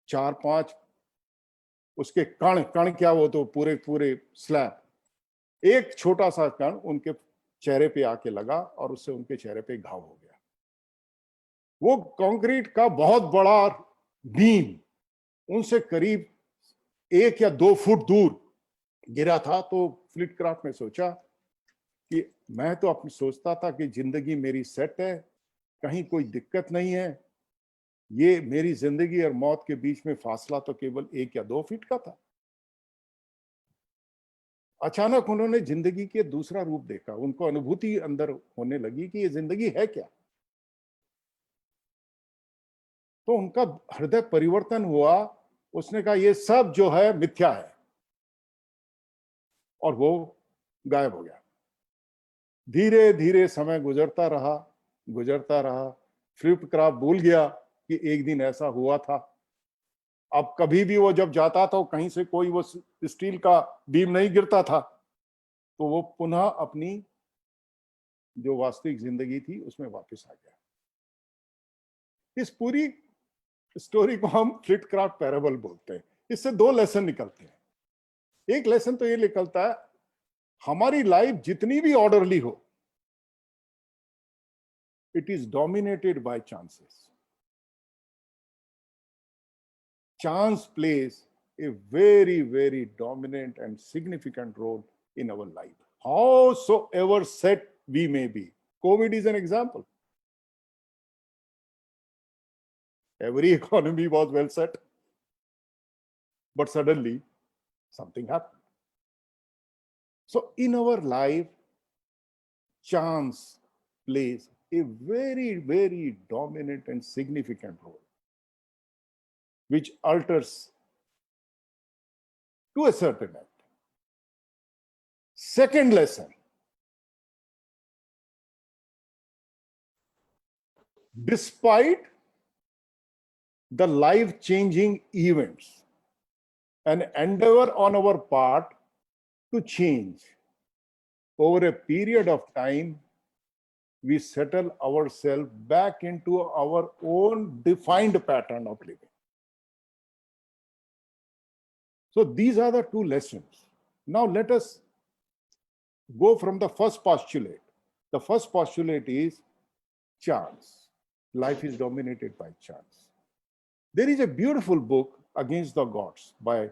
4-5 उसके कण क्या, वो तो पूरे स्लैब, एक छोटा सा कण उनके चेहरे पे आके लगा और उससे उनके चेहरे पे घाव हो गया। वो कंक्रीट का बहुत बड़ा बीम उनसे करीब 1 या 2 फुट दूर गिरा था। तो फ्लिटक्राफ्ट ने सोचा कि मैं तो अपनी सोचता था कि जिंदगी मेरी सेट है, कहीं कोई दिक्कत नहीं है, ये मेरी जिंदगी और मौत के बीच में फासला तो केवल 1 या 2 फीट का था। अचानक उन्होंने जिंदगी के दूसरा रूप देखा, उनको अनुभूति अंदर होने लगी कि ये जिंदगी है क्या। तो उनका हृदय परिवर्तन हुआ। उसने कहा ये सब जो है मिथ्या है, और वो गायब हो गया। धीरे धीरे समय गुजरता रहा। फ्लिटक्राफ्ट भूल गया कि एक दिन ऐसा हुआ था। अब कभी भी वो जब जाता था कहीं से कोई वो स्टील का बीम नहीं गिरता था, तो वो पुनः अपनी जो वास्तविक जिंदगी थी उसमें वापस आ गया। इस पूरी स्टोरी को हम फ्लिटक्राफ्ट पैराबल बोलते हैं। इससे 2 लेसन निकलते हैं। एक लेसन तो ये निकलता है, हमारी लाइफ जितनी भी ऑर्डरली हो, it is dominated by chances. Chance plays a very, very dominant and significant role in our life. Howsoever set we may be. COVID is an example. Every economy was well set, but suddenly something happened. So in our life, chance plays a very, very dominant and significant role, which alters to a certain extent. Second lesson, despite the life-changing events, an endeavor on our part to change, over a period of time, we settle ourselves back into our own defined pattern of living. So these are the two lessons. Now let us go from the first postulate. The first postulate is chance. Life is dominated by chance. There is a beautiful book, Against the Gods, by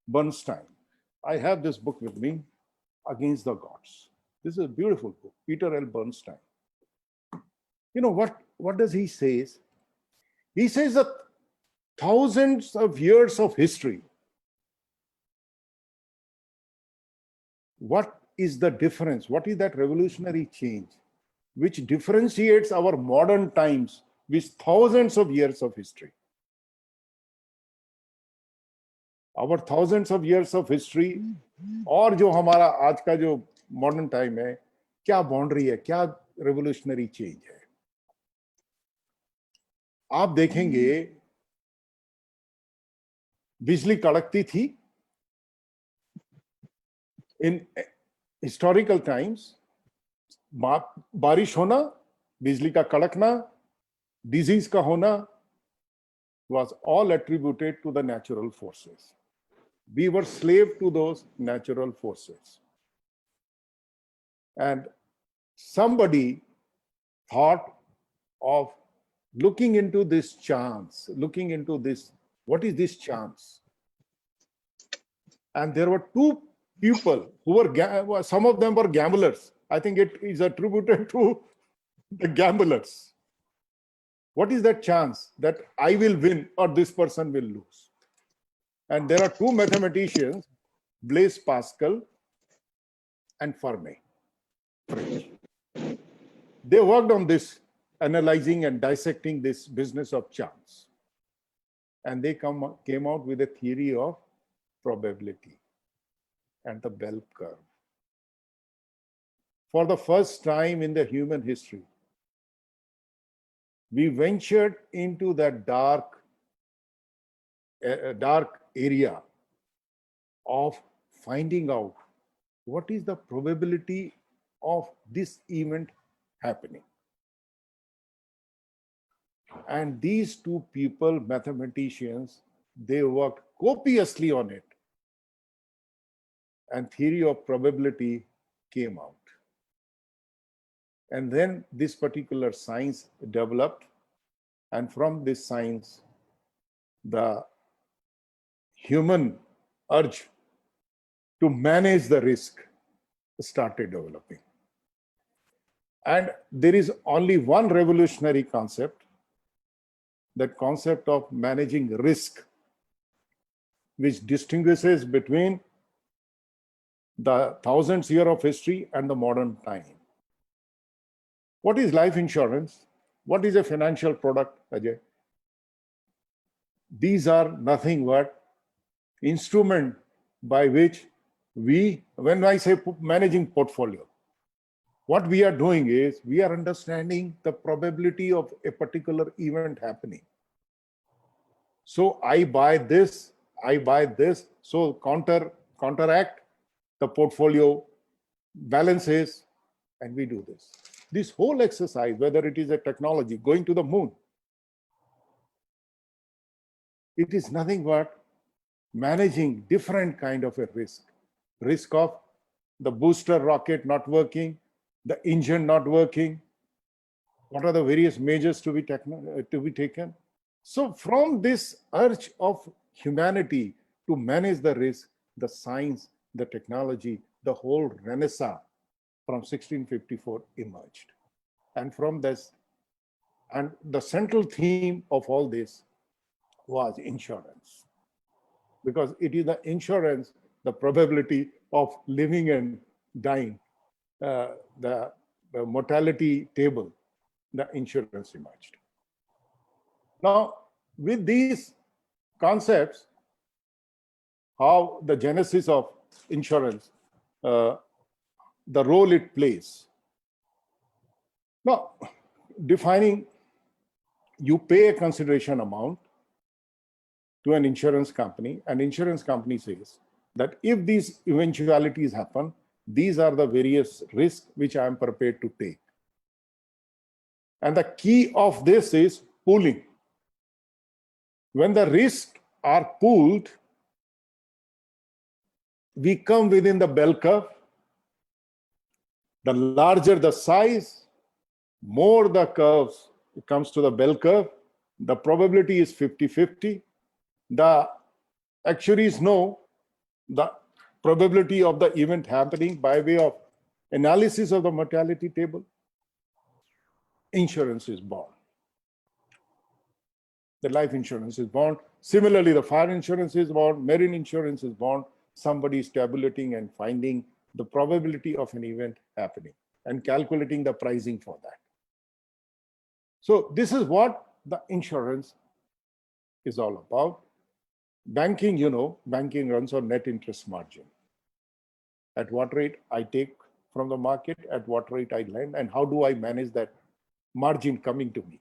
Bernstein. I have this book with me, Against the Gods. This is a beautiful book, Peter L. Bernstein. You know what does he say? He says that thousands of years of history, what is the difference? What is that revolutionary change which differentiates our modern times with thousands of years of history? Our thousands of years of history और जो हमारा आज का जो modern time है, क्या boundary है, क्या रेवोल्यूशनरी चेंज है? आप देखेंगे बिजली कड़कती थी इन हिस्टोरिकल टाइम्स, बारिश होना, बिजली का कड़कना, डिजीज का होना was all attributed to the natural forces. We were slave to those natural forces. And somebody thought of looking into this chance, looking into this, what is this chance? And there were two people who were, some of them were gamblers. I think it is attributed to the gamblers. What is that chance that I will win or this person will lose? And there are two mathematicians, Blaise Pascal and Fermi. They worked on this, analyzing and dissecting this business of chance. And they came out with a theory of probability and the bell curve. For the first time in the human history, we ventured into that dark area of finding out what is the probability of this event happening. And these two people, mathematicians, they worked copiously on it. And theory of probability came out. And then this particular science developed. And from this science, the human urge to manage the risk started developing. And there is only one revolutionary concept, that concept of managing risk, which distinguishes between the thousands years of history and the modern time. What is life insurance? What is a financial product, Ajay? These are nothing but instrument by which we, when I say managing portfolio, what we are doing is we are understanding the probability of a particular event happening. So I buy this, so counteract the portfolio balances, and we do this. This whole exercise, whether it is a technology going to the moon, it is nothing but managing different kind of a risk of the booster rocket not working, the engine not working. What are the various measures to be taken? So from this urge of humanity to manage the risk, the science, the technology, the whole renaissance from 1654 emerged. And from this, and the central theme of all this was insurance. Because it is the insurance, the probability of living and dying, the mortality table, the insurance emerged. Now, with these concepts, how the genesis of insurance, the role it plays. Now, defining, you pay a consideration amount to an insurance company, and insurance company says that if these eventualities happen, these are the various risks which I am prepared to take. And the key of this is pooling. When the risks are pooled, we come within the bell curve. The larger the size, more the curves, it comes to the bell curve. The probability is 50-50. The actuaries know the probability of the event happening by way of analysis of the mortality table. Insurance is born. The life insurance is born. Similarly, the fire insurance is born, marine insurance is born. Somebody is tabulating and finding the probability of an event happening and calculating the pricing for that. So this is what the insurance is all about. Banking, you know, banking runs on net interest margin. At what rate I take from the market, at what rate I lend, and how do I manage that margin coming to me.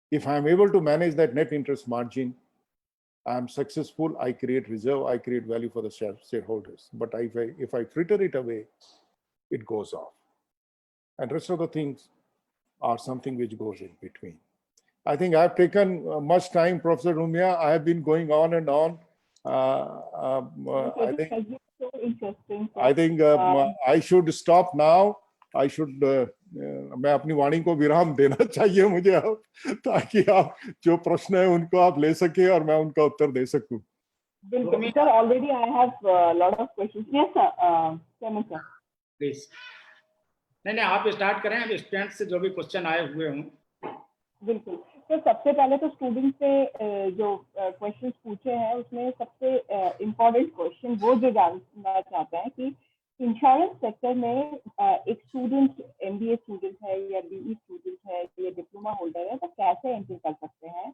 If I'm able to manage that net interest margin, I'm successful, I create reserve, I create value for the shareholders. But if I fritter it away, it goes off. And rest of the things are something which goes in between. I think I've taken much time, Professor Rumia. I have been going on and on. I think has been so interesting. I think I should stop now. I should मैं अपनी वाणी को विराम देना चाहिए मुझे अब, ताकि आप जो प्रश्न है उनको आप ले सके और मैं उनका उत्तर दे सकूं. बिल्कुल sir, already I have a lot of questions. Yes sir, Chairman sir. Please. नहीं आप स्टार्ट करें, अब स्टूडेंट से जो भी क्वेश्चन आए हुए हों. बिल्कुल. तो सबसे पहले तो स्टूडेंट से जो क्वेश्चंस पूछे हैं उसमें सबसे इम्पोर्टेंट क्वेश्चन वो जो जानना चाहते हैं कि इंश्योरेंस सेक्टर में एक स्टूडेंट एमबीए स्टूडेंट है या बीई स्टूडेंट है या डिप्लोमा होल्डर है तो कैसे एंटर कर सकते हैं,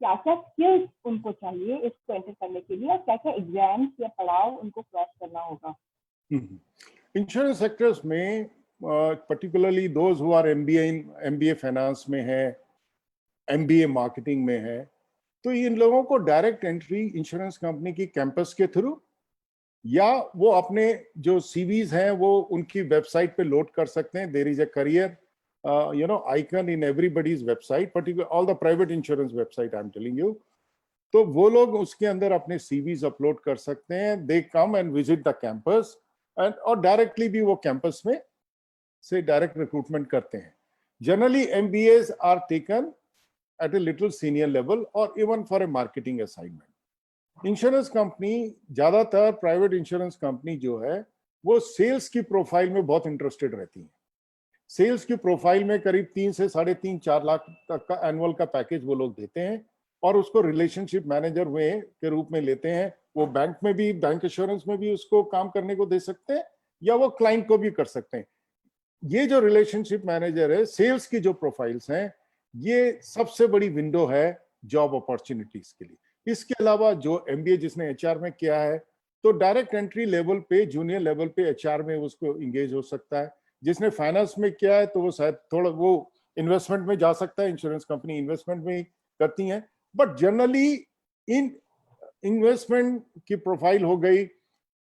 क्या क्या स्किल्स उनको चाहिए इसको एंटर करने के लिए और क्या क्या एग्जाम्स या पड़ाव उनको क्रॉस करना होगा. इंश्योरेंस सेक्टर्स में particularly those who are MBA finance में है, MBA मार्केटिंग में है, तो इन लोगों को डायरेक्ट एंट्री इंश्योरेंस कंपनी की कैंपस के थ्रू या वो अपने जो सीवीज हैं वो उनकी वेबसाइट पे लोड कर सकते हैं. There is a career icon in everybody's website, particular all the private insurance website I am telling you. तो वो लोग उसके अंदर अपने सीवीज अपलोड कर सकते हैं. They come and visit the campus and और डायरेक्टली भी वो कैंपस में से डायरेक्ट रिक्रूटमेंट करते हैं. Generally MBAs are taken at a little senior level or even for a marketing assignment. Insurance company ज्यादातर प्राइवेट इंश्योरेंस कंपनी जो है वो सेल्स की प्रोफाइल में बहुत इंटरेस्टेड रहती है. सेल्स की प्रोफाइल में करीब 3 से 3.5-4 लाख तक का एनुअल का पैकेज वो लोग देते हैं और उसको रिलेशनशिप मैनेजर में के रूप में लेते हैं. वो बैंक में भी, बैंक इंश्योरेंस में भी उसको काम करने को दे सकते हैं या वो क्लाइंट को भी कर सकते हैं. ये जो रिलेशनशिप मैनेजर है, सेल्स की जो प्रोफाइल्स हैं, ये सबसे बड़ी विंडो है जॉब अपॉर्चुनिटीज के लिए. इसके अलावा जो MBA जिसने HR में किया है तो डायरेक्ट एंट्री लेवल पे, जूनियर लेवल पे HR में उसको इंगेज हो सकता है. जिसने फाइनेंस में किया है तो वो शायद थोड़ा वो इन्वेस्टमेंट में जा सकता है. इंश्योरेंस कंपनी इन्वेस्टमेंट में करती हैं, बट जनरली इन इन्वेस्टमेंट की प्रोफाइल हो गई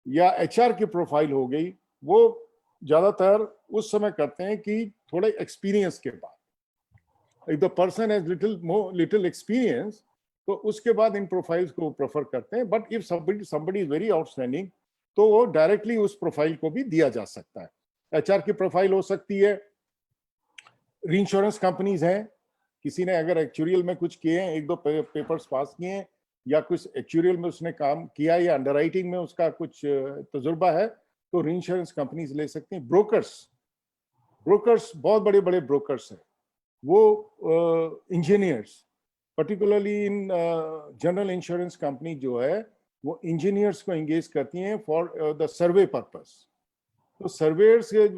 या HR की प्रोफाइल हो गई, वो ज्यादातर उस समय करते हैं कि थोड़े एक्सपीरियंस के बाद. If the person has little experience, तो उसके बाद इन प्रोफाइल्स को प्रेफर करते हैं. But if somebody is very outstanding, तो वो डायरेक्टली उस प्रोफाइल को भी दिया जा सकता है। एचआर की प्रोफाइल हो सकती है, रीइंश्योरेंस कंपनीज हैं, किसी ने अगर एक्चुरियल में कुछ किए हैं, 1-2 पेपर्स पास किए हैं, या कुछ एक्चुरियल में उसने काम किया, या अंडरराइटिंग में उसका कुछ तजुर्बा है, तो रीइंश्योरेंस कंपनीज ले सकती हैं। ब्रोकर्स बहुत बड़े बड़े ब्रोकर्स हैं, वो engineers, particularly in general insurance company जो है वो इंजीनियर्स को एंगेज करती हैं फॉर द सर्वे पर्पस। तो सर्वेयर्स के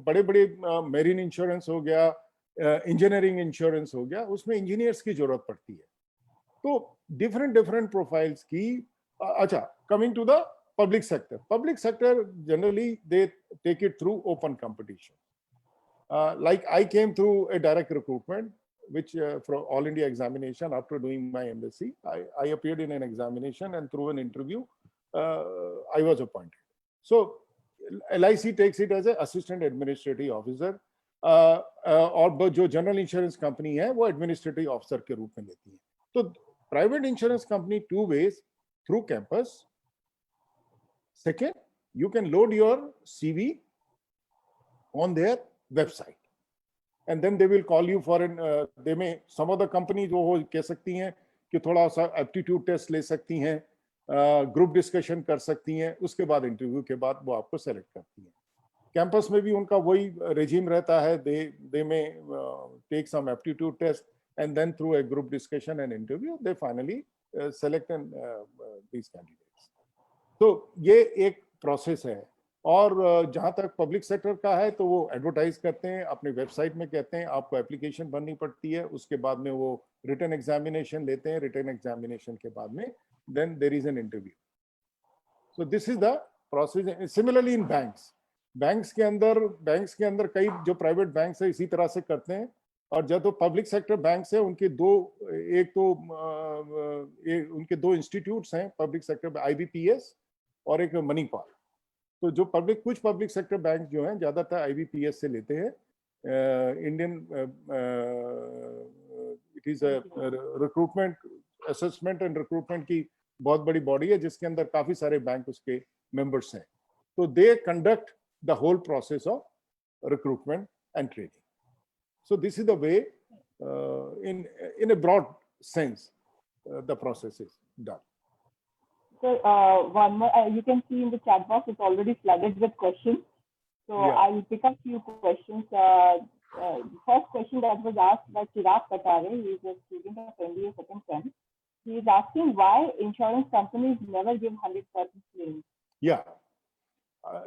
बड़े बड़े मेरीन इंश्योरेंस हो गया, इंजीनियरिंग इंश्योरेंस हो गया, उसमें इंजीनियर्स की जरूरत पड़ती है। तो डिफरेंट प्रोफाइल्स की। अच्छा, coming to the public sector generally they take it through open competition. Like I came through a direct recruitment, which from All India examination. After doing my MSc, I appeared in an examination, and through an interview, I was appointed. So LIC takes it as an assistant administrative officer, और जो general insurance company है वो administrative officer के रूप में लेती है. तो private insurance company 2 ways, through campus. Second, you can load your CV on their website, and then they will call you for an they may, some of the companies वो कह सकती हैं कि थोड़ा सा एप्टीट्यूड टेस्ट ले सकती हैं, ग्रुप डिस्कशन कर सकती हैं, उसके बाद इंटरव्यू के बाद वो आपको सेलेक्ट करती हैं. कैंपस में भी उनका वही रेजिम रहता है. they may take some aptitude test, and then through a group discussion and interview they finally select these candidates. तो ये एक प्रोसेस है. और जहां तक पब्लिक सेक्टर का है तो वो एडवर्टाइज करते हैं अपने वेबसाइट में, कहते हैं आपको एप्लीकेशन भरनी पड़ती है, उसके बाद में वो रिटन एग्जामिनेशन लेते हैं, रिटन एग्जामिनेशन के बाद में then there is an interview. So this is the process. Similarly in banks के अंदर कई जो प्राइवेट बैंक्स है इसी तरह से करते हैं. और जब तो पब्लिक सेक्टर बैंक्स है उनके उनके दो इंस्टीट्यूट्स हैं पब्लिक सेक्टर, IBPS और एक मणिपाल. तो जो कुछ पब्लिक सेक्टर बैंक जो हैं ज्यादातर IBPS से लेते हैं. Indian it is recruitment, assessment and recruitment की बहुत बड़ी बॉडी है जिसके अंदर काफी सारे बैंक उसके मेंबर्स हैं. तो they conduct the whole process of recruitment and training. So this is the way, in a broad sense, the process is done. So one more, you can see in the chat box, it's already flooded with questions. So Yeah. I'll pick up few questions. The first question that was asked by Chirag Katare, he is a student of MBA second sem. He is asking why insurance companies never give 100% claims. Yeah.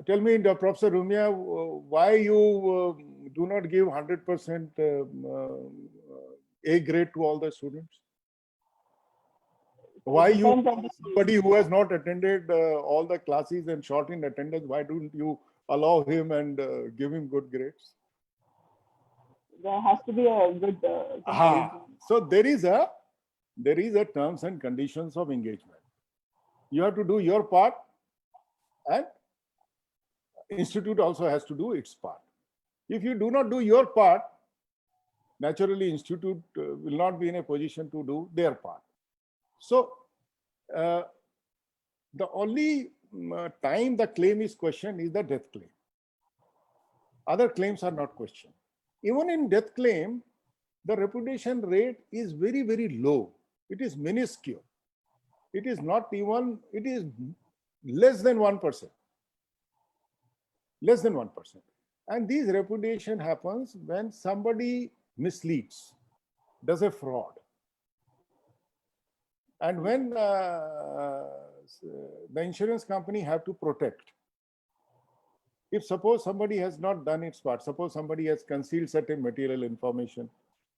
Tell me, Professor Rumia, why you do not give 100% A grade to all the students? Why you, somebody who has not attended all the classes and short in attendance, why don't you allow him and give him good grades? There has to be a good So there is a terms and conditions of engagement. You have to do your part, and institute also has to do its part. If you do not do your part, naturally institute will not be in a position to do their part. So the only time the claim is questioned is the death claim. Other claims are not questioned. Even in death claim, the repudiation rate is very, very low. It is minuscule. It is not even, it is less than 1%. Less than 1%. And this repudiation happens when somebody misleads, does a fraud. And when the insurance company have to protect. If suppose somebody has not done its part, suppose somebody has concealed certain material information.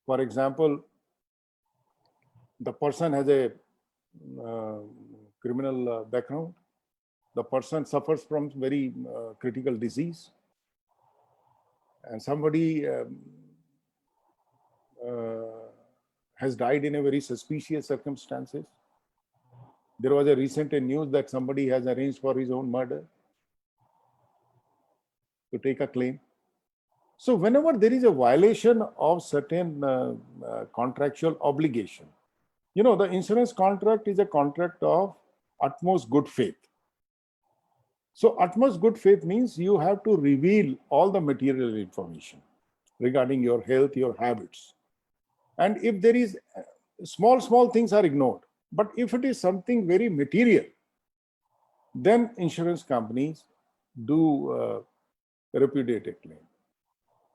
For example, the person has a criminal background. The person suffers from very critical disease, and somebody has died in a very suspicious circumstances. There was a recent news that somebody has arranged for his own murder to take a claim. So whenever there is a violation of certain contractual obligation, you know, the insurance contract is a contract of utmost good faith. So utmost good faith means you have to reveal all the material information regarding your health, your habits. And if there is small things are ignored. But if it is something very material, then insurance companies do repudiate a claim.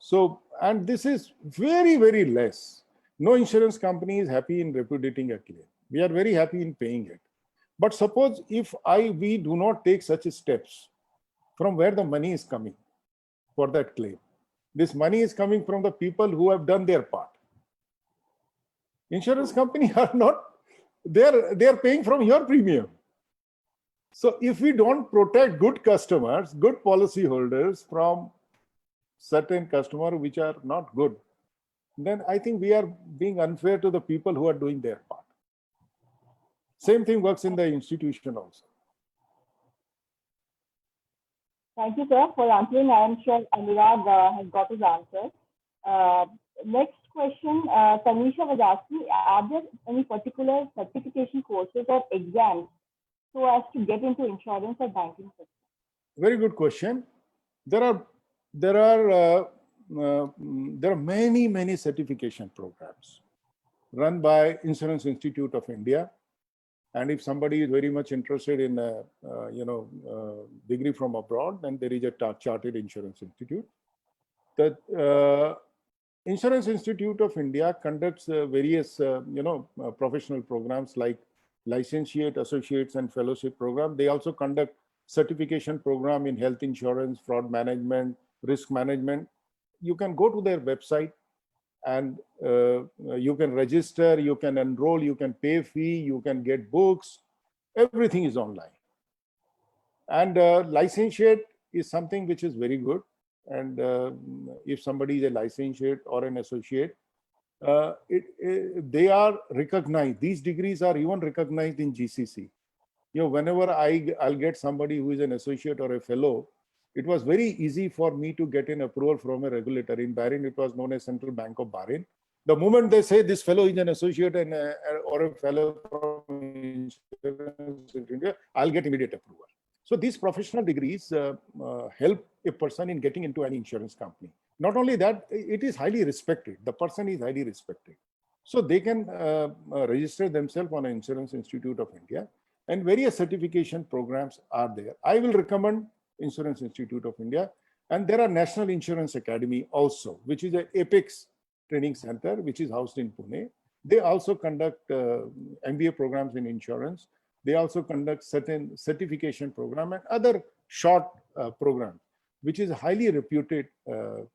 So, and this is very, very less. No insurance company is happy in repudiating a claim. We are very happy in paying it. But suppose if we do not take such steps, from where the money is coming for that claim? This money is coming from the people who have done their part. Insurance companies are not, they are paying from your premium. So if we don't protect good customers, good policy holders from certain customers which are not good, then I think we are being unfair to the people who are doing their part. Same thing works in the institution also. Thank you, sir, for answering. I am sure Anurag has got his answer. Next question, Tanisha was asking, are there any particular certification courses or exams so as to get into insurance or banking sector? Very good question. There are many certification programs run by Insurance Institute of India. And if somebody is very much interested in degree from abroad, then there is a Chartered Insurance Institute. The Insurance Institute of India conducts various professional programs like licentiate, associates, and fellowship program. They also conduct certification program in health insurance, fraud management, risk management. You can go to their website and you can register, you can enroll, you can pay fee, you can get books. Everything is online. And licentiate is something which is very good. And if somebody is a licentiate or an associate, they are recognized. These degrees are even recognized in GCC. Whenever I'll get somebody who is an associate or a fellow, it was very easy for me to get an approval from a regulator. In Bahrain, it was known as Central Bank of Bahrain. The moment they say this fellow is an associate and or a fellow from India, I'll get immediate approval. So these professional degrees help a person in getting into an insurance company. Not only that, it is highly respected. The person is highly respected. So they can register themselves on an Insurance Institute of India, and various certification programs are there. I will recommend Insurance Institute of India, and there are National Insurance Academy also, which is an Apex training center, which is housed in Pune. They also conduct MBA programs in insurance. They also conduct certain certification program and other short program, which is a highly reputed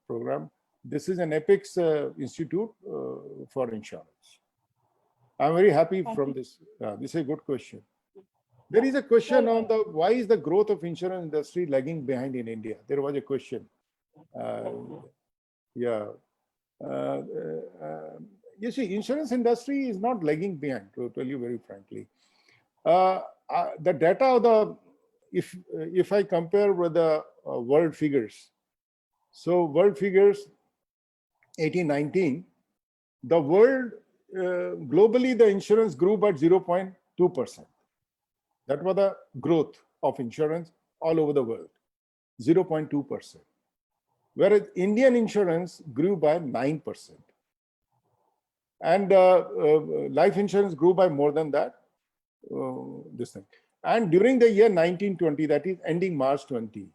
program. This is an Apex Institute for insurance. I'm very happy from this. This is a good question. There is a question on the why is the growth of insurance industry lagging behind in India? There was a question. You see, insurance industry is not lagging behind, to tell you very frankly. The data of the, if I compare with the world figures, so world figures 1819, the world globally the insurance grew by 0.2%. That was the growth of insurance all over the world, 0.2%. Whereas Indian insurance grew by 9%. And life insurance grew by more than that, this thing. And during the year 1920, that is ending March 20,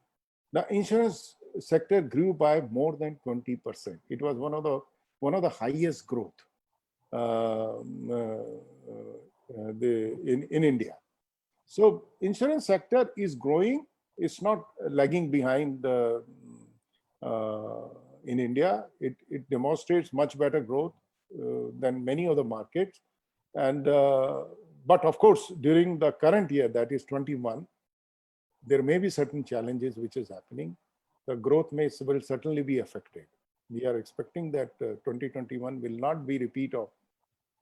the insurance sector grew by more than 20%. It was one of the highest growth in India. So insurance sector is growing. It's not lagging behind in India. It demonstrates much better growth than many other markets. And but of course, during the current year, that is 21, there may be certain challenges which is happening. The growth will certainly be affected. We are expecting that 2021 will not be repeat of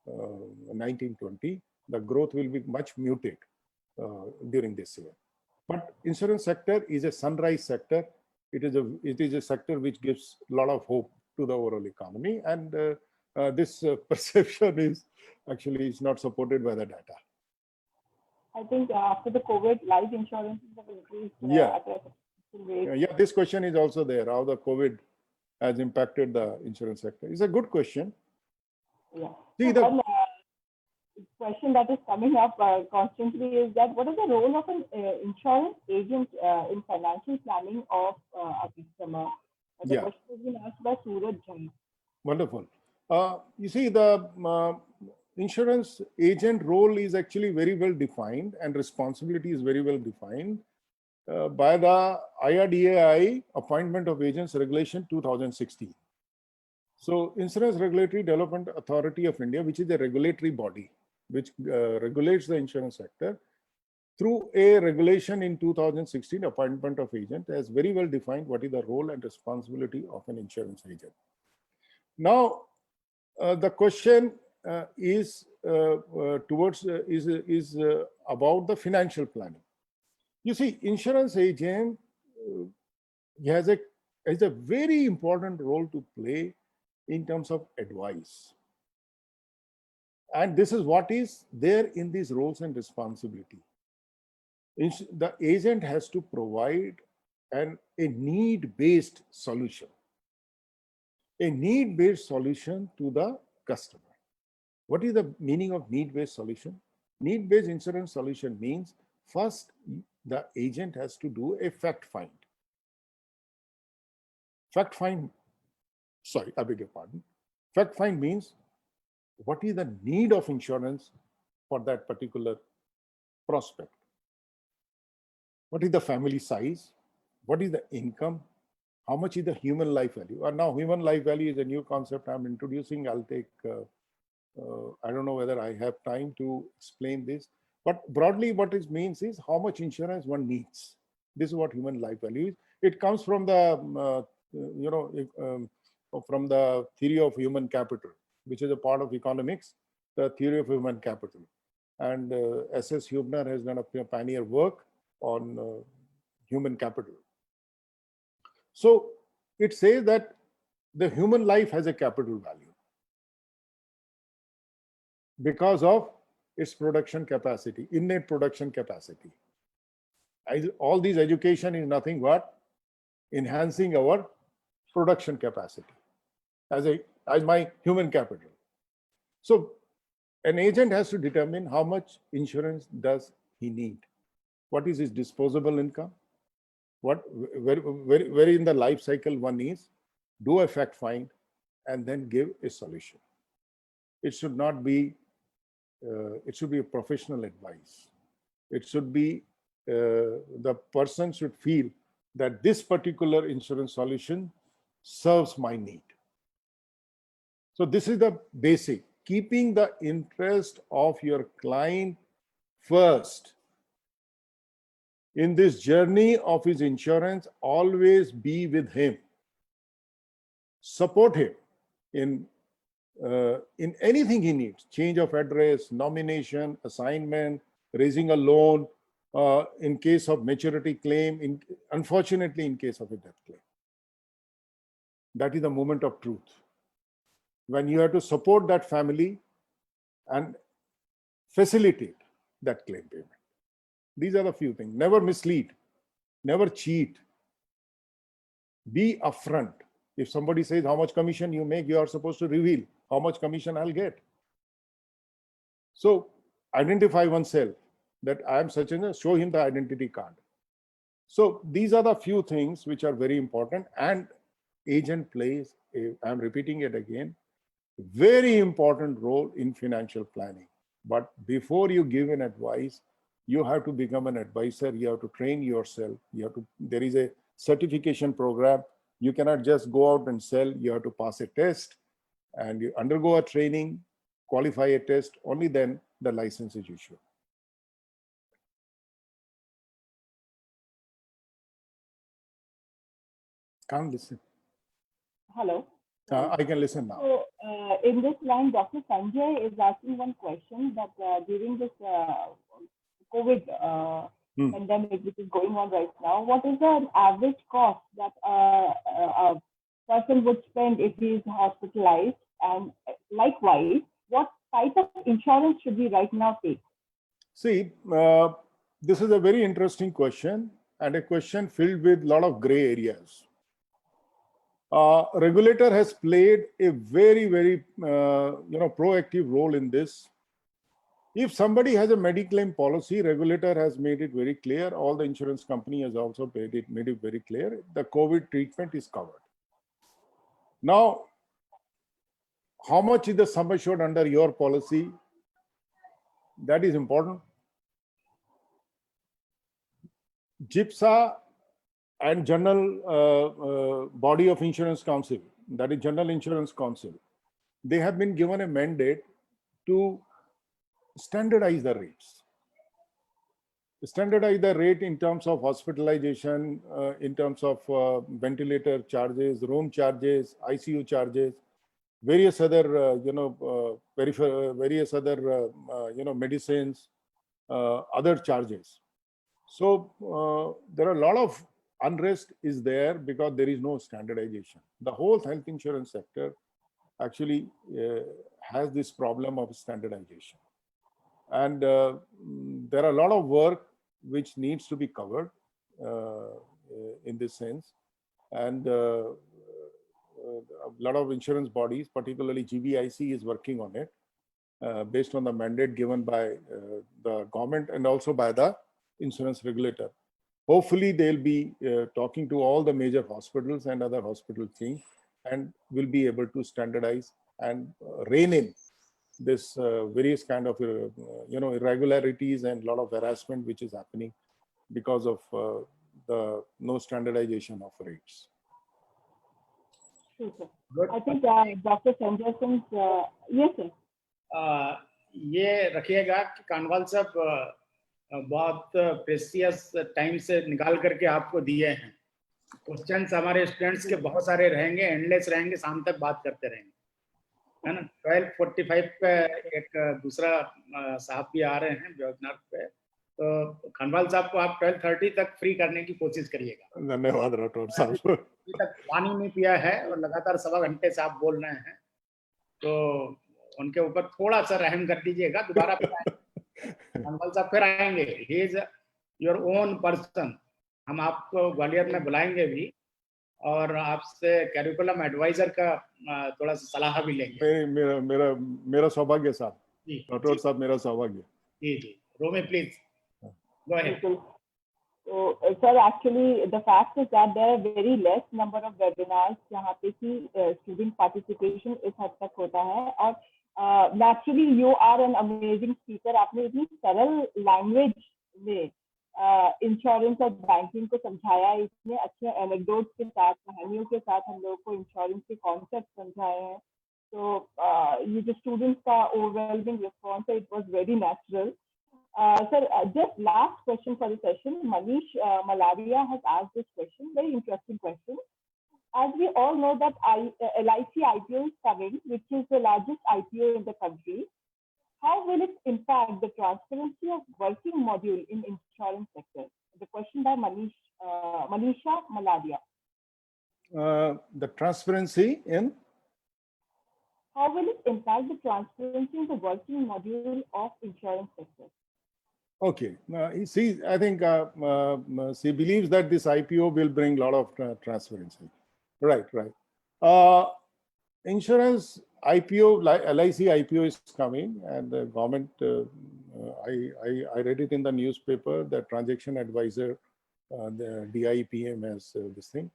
1920. The growth will be much muted during this year. But insurance sector is a sunrise sector. It is a sector which gives a lot of hope to the overall economy, and this perception is actually not supported by the data. I think after the COVID, life insurances have increased Yeah. at a substantial rate. Yeah, this question is also there, how the COVID has impacted the insurance sector. It's a good question. Yeah. See, So one question that is coming up constantly is that what is the role of an insurance agent in financial planning of a customer? The Yeah. question has been asked by Suraj Jain. Wonderful. You see, the insurance agent role is actually very well defined, and responsibility is very well defined by the IRDAI Appointment of Agents Regulation 2016. So Insurance Regulatory Development Authority of India, which is a regulatory body which regulates the insurance sector, through a regulation in 2016, Appointment of Agent, has very well defined what is the role and responsibility of an insurance agent. Now, the question is about the financial planning. You see, insurance agent has a very important role to play in terms of advice. And this is what is there in these roles and responsibility. The agent has to provide a need-based solution. A need-based solution to the customer. What is the meaning of need-based solution? Need-based insurance solution means first the agent has to do a fact find. Fact find, sorry, I beg your pardon. Fact find means what is the need of insurance for that particular prospect? What is the family size? What is the income? How much is the human life value? And now human life value is a new concept I'm introducing. I'll take, I don't know whether I have time to explain this, but broadly what it means is how much insurance one needs. This is what human life value is. It comes from the, from the theory of human capital, which is a part of economics, the theory of human capital. And S.S. Hubner has done a pioneer work on human capital. So it says that the human life has a capital value because of its production capacity, innate production capacity. All these education is nothing but enhancing our production capacity as my human capital. So an agent has to determine how much insurance does he need. What is his disposable income? Where in the life cycle one is, do a fact find, and then give a solution. It should not be, it should be a professional advice. It should be, the person should feel that this particular insurance solution serves my need. So this is the basic, keeping the interest of your client first. In this journey of his insurance, always be with him. Support him in anything he needs, change of address, nomination, assignment, raising a loan, in case of maturity claim, unfortunately in case of a death claim. That is the moment of truth. When you have to support that family and facilitate that claim payment. These are the few things. Never mislead, never cheat. Be upfront. If somebody says how much commission you make, you are supposed to reveal how much commission I'll get. So identify oneself that I am such and show him the identity card. So these are the few things which are very important, and agent plays, I'm repeating it again, very important role in financial planning. But before you give an advice, you have to become an advisor. You have to train yourself. There is a certification program. You cannot just go out and sell. You have to pass a test and you undergo a training, qualify a test. Only then the license is issued. Can't listen. Hello. I can listen now. So in this line, Dr. Sanjay is asking one question that during this COVID pandemic, which is going on right now, what is the average cost that a person would spend if he is hospitalized? And likewise, what type of insurance should we right now take? See, this is a very interesting question and a question filled with a lot of gray areas. Regulator has played a very, very proactive role in this. If somebody has a Mediclaim policy, regulator has made it very clear. All the insurance company has also made it very clear. The COVID treatment is covered. Now, how much is the sum assured under your policy? That is important. GIPSA and General Body of Insurance Council, that is General Insurance Council, they have been given a mandate to standardize the rates. Standardize the rate in terms of hospitalization, in terms of ventilator charges, room charges, ICU charges, various other, various other, medicines, other charges. So there are a lot of unrest is there because there is no standardization. The whole health insurance sector actually has this problem of standardization. And there are a lot of work which needs to be covered in this sense. And a lot of insurance bodies, particularly GBIC, is working on it based on the mandate given by the government and also by the insurance regulator. Hopefully they'll be talking to all the major hospitals and other hospital chains and will be able to standardize and rein in this various kind of irregularities and a lot of harassment which is happening because of the no standardization of rates. Sure, sir. I think Dr. Sanjay Singh, yes, sir. ये रखिएगा कि कानवाल साहब बहुत precious time से निकाल करके आपको दिए हैं. क्वेश्चंस हमारे स्टूडेंट्स के बहुत सारे रहेंगे, एंडलेस रहेंगे, शाम तक बात करते रहेंगे, है ना. 12:45 पे एक दूसरा साहब भी आ रहे हैं वेबिनार पे, तो खनवाल साहब को आप 12:30 तक फ्री करने की कोशिश करिएगा. धन्यवाद राठौर साहब. अभी तक पानी नहीं पिया है और लगातार 1.25 घंटे से आप बोल रहे हैं, तो उनके ऊपर थोड़ा सा रहम कर दीजिएगा. दोबारा खनवाल साहब फिर आएंगे. He is your own person. हम आपको ग्वालियर में बुलाएंगे भी और आपसे कैरिकुलम एडवाइजर का थोड़ा सा सलाह भी लेंगे. मेरा सौभाग्य साहब. राठौर साहब, मेरा सौभाग्य. जी जी. रोमी please go ahead. So, sir, actually the fact is that there are very less number of webinars जहाँ पे कि student participation इस हद तक होता है. और naturally you are an amazing speaker. आपने इतनी सरल language में इंश्योरेंस और बैंकिंग को समझाया, इतने अच्छे एनेक्डोट्स के साथ, कहानियों के साथ हम लोगों को इंश्योरेंस के कॉन्सेप्ट समझाए हैं. तो ये जो स्टूडेंट्स का ओवरवेलमिंग रिस्पॉन्स है, it was very natural. Sir, just last question for the session. Manish Malaria has asked this question, very interesting question. As we all know that LIC IPO is coming, which is the largest IPO in the country. How will it impact the transparency of working module in insurance sector? The question by Manisha Malaria. The transparency in? How will it impact the transparency in the working module of insurance sector? Okay. See, I think she believes that this IPO will bring a lot of transparency. Right. Insurance IPO, LIC IPO is coming, and the government, I read it in the newspaper, the transaction advisor, the DIPM has this thing.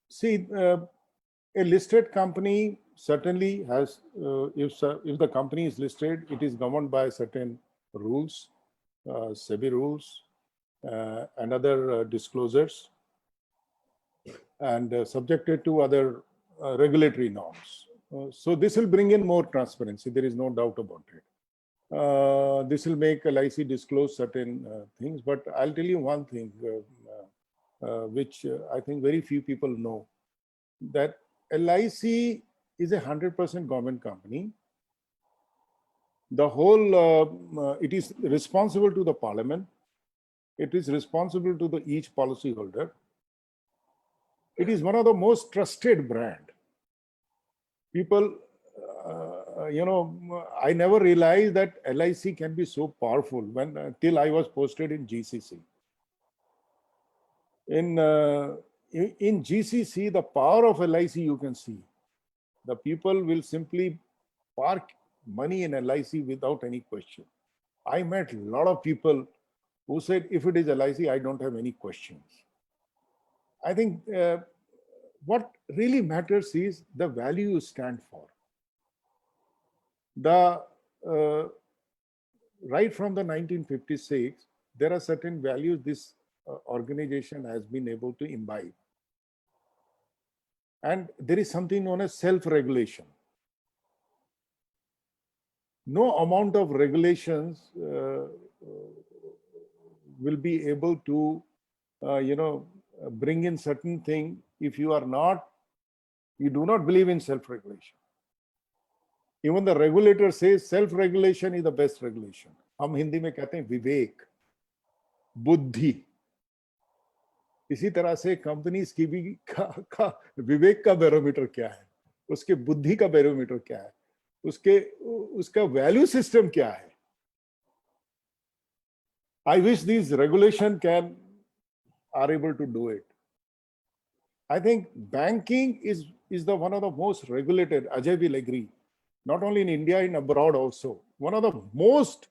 See, a listed company certainly has, if the company is listed, it is governed by certain rules, SEBI rules, and other disclosures, and subjected to other regulatory norms. So this will bring in more transparency. There is no doubt about it. This will make LIC disclose certain things. But I'll tell you one thing, which I think very few people know, that LIC is a 100% government company. The whole, it is responsible to the parliament. It is responsible to each policyholder. It is one of the most trusted brand. People I never realized that LIC can be so powerful till I was posted in GCC. In GCC, the power of LIC you can see. The people will simply park money in LIC without any question. I met a lot of people who said, if it is LIC, I don't have any questions. I think what really matters is the value you stand for. Right from the 1956, there are certain values this organization has been able to imbibe. And there is something known as self-regulation. No amount of regulations will be able to, bring in certain thing if you do not believe in self-regulation. Even the regulator says self-regulation is the best regulation. हम हिंदी में कहते हैं विवेक, बुद्धि. इसी तरह से companies की भी का विवेक का बैरोमीटर क्या है, उसके बुद्धि का बैरोमीटर क्या है, उसका वैल्यू सिस्टम क्या है. I wish these regulation are able to do it. I think banking is one of the most regulated. Ajay will agree. Not only in India, in abroad also. One of the most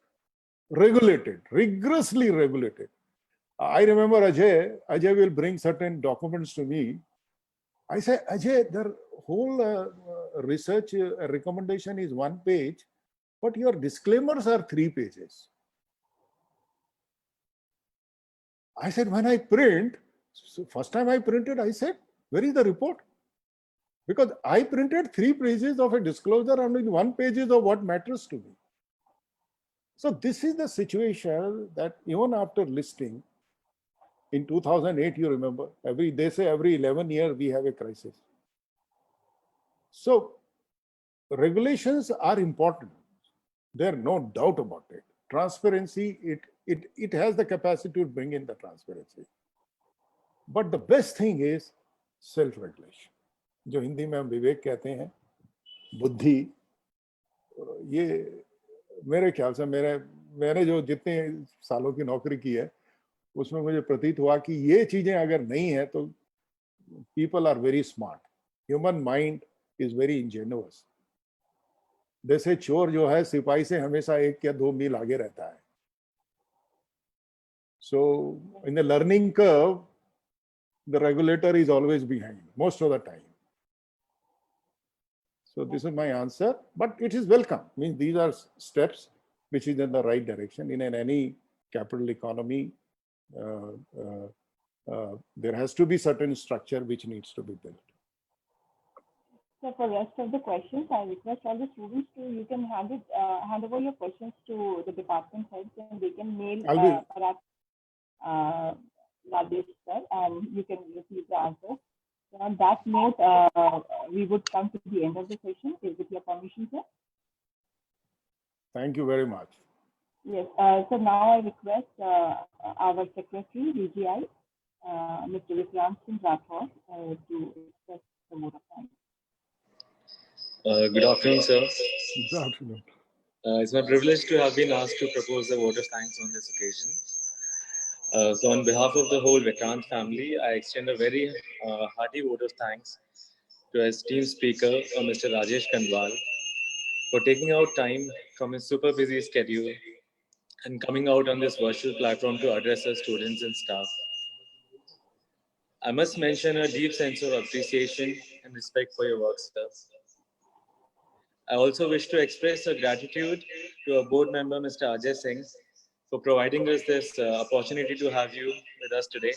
regulated, rigorously regulated. I remember Ajay will bring certain documents to me. I say, Ajay, the whole research recommendation is 1 page, but your disclaimers are 3 pages. I said, when I print, so first time I printed, I said, where is the report? Because I printed 3 pages of a disclosure and only 1 page of what matters to me. So this is the situation that even after listing, in 2008, you remember, they say every 11 years we have a crisis. So regulations are important. There's no doubt about it. Transparency, it has the capacity to bring in the transparency. But the best thing is self-regulation. जो हिंदी में हम विवेक कहते हैं, बुद्धि, ये मेरे ख्याल से मैंने जो जितने सालों की नौकरी की है उसमें मुझे प्रतीत हुआ कि ये चीजें अगर नहीं है तो people are very smart. Human mind is very ingenious. जैसे चोर जो है सिपाही से हमेशा 1 या 2 मील आगे रहता है. So in the learning curve, the regulator is always behind most of the time. So this is my answer, but it is welcome. Means these are steps which is in the right direction. In any capital economy, there has to be certain structure which needs to be built. So for rest of the questions, I request all the students you can hand over your questions to the department heads and they can mail Rajesh sir and you can receive the answer. So on that note, we would come to the end of the session. With your permission, sir. Thank you very much. Yes. So now I request our secretary, DGI, Mr. Vikrant Singh Rathore, to express the vote of thanks. Good afternoon, sir. Good afternoon. It's my privilege to have been asked to propose the vote of thanks on this occasion. So on behalf of the whole Vikrant family, I extend a very hearty vote of thanks to our esteemed speaker, Mr. Rajesh Khandwal, for taking out time from his super busy schedule and coming out on this virtual platform to address our students and staff. I must mention a deep sense of appreciation and respect for your work, sir. I also wish to express a gratitude to our board member, Mr. Ajay Singh, for providing us this opportunity to have you with us today.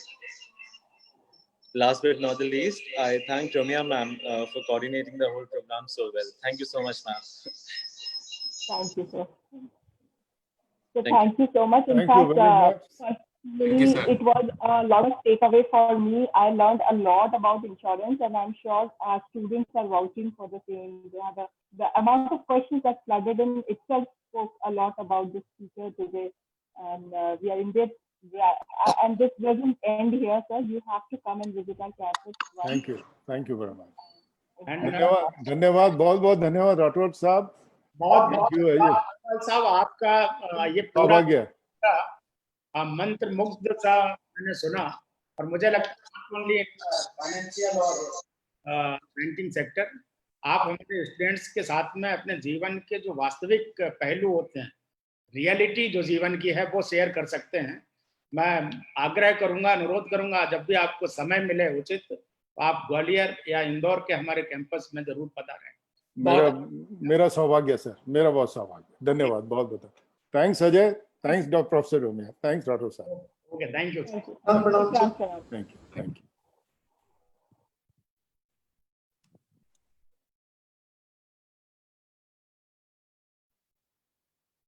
Last but not the least, I thank Ramya ma'am for coordinating the whole program so well. Thank you so much, ma'am. Thank you, sir. So thank you so much. In Thank you very much. Personally, it was a lot of takeaway for me. I learned a lot about insurance, and I'm sure our students are vouching for the same. The amount of questions that flooded in itself spoke a lot about this speaker today. And we are indeed, and this doesn't end here, sir. You have to come and visit our campus. Thank you. Thank you very much. And धन्यवाद बहुत बहुत धन्यवाद राठौर साहब. बहुत thank बहुत you Ajay धन्यवाद साहब आपका। ये पूरा सौभाग्य मंत्र मुग्ध सा मैंने सुना, और मुझे लगता है नॉट ओनली फाइनेंशियल और बैंकिंग सेक्टर, आप हमारे स्टूडेंट्स के साथ में अपने जीवन के जो वास्तविक पहलू होते हैं, रियलिटी जो जीवन की है, वो शेयर कर सकते हैं। मैं आग्रह करूंगा, अनुरोध करूंगा, जब भी आपको समय मिले उचित, तो आप ग्वालियर या इंदौर के हमारे कैंपस में जरूर पधारें। मेरा सौभाग्य सर, मेरा बहुत सौभाग्य। धन्यवाद, बहुत बहुत thanks Ajay, thanks doctor professor Romiya, thanks doctor साहब। Okay, thank you. Thank you. Thank you.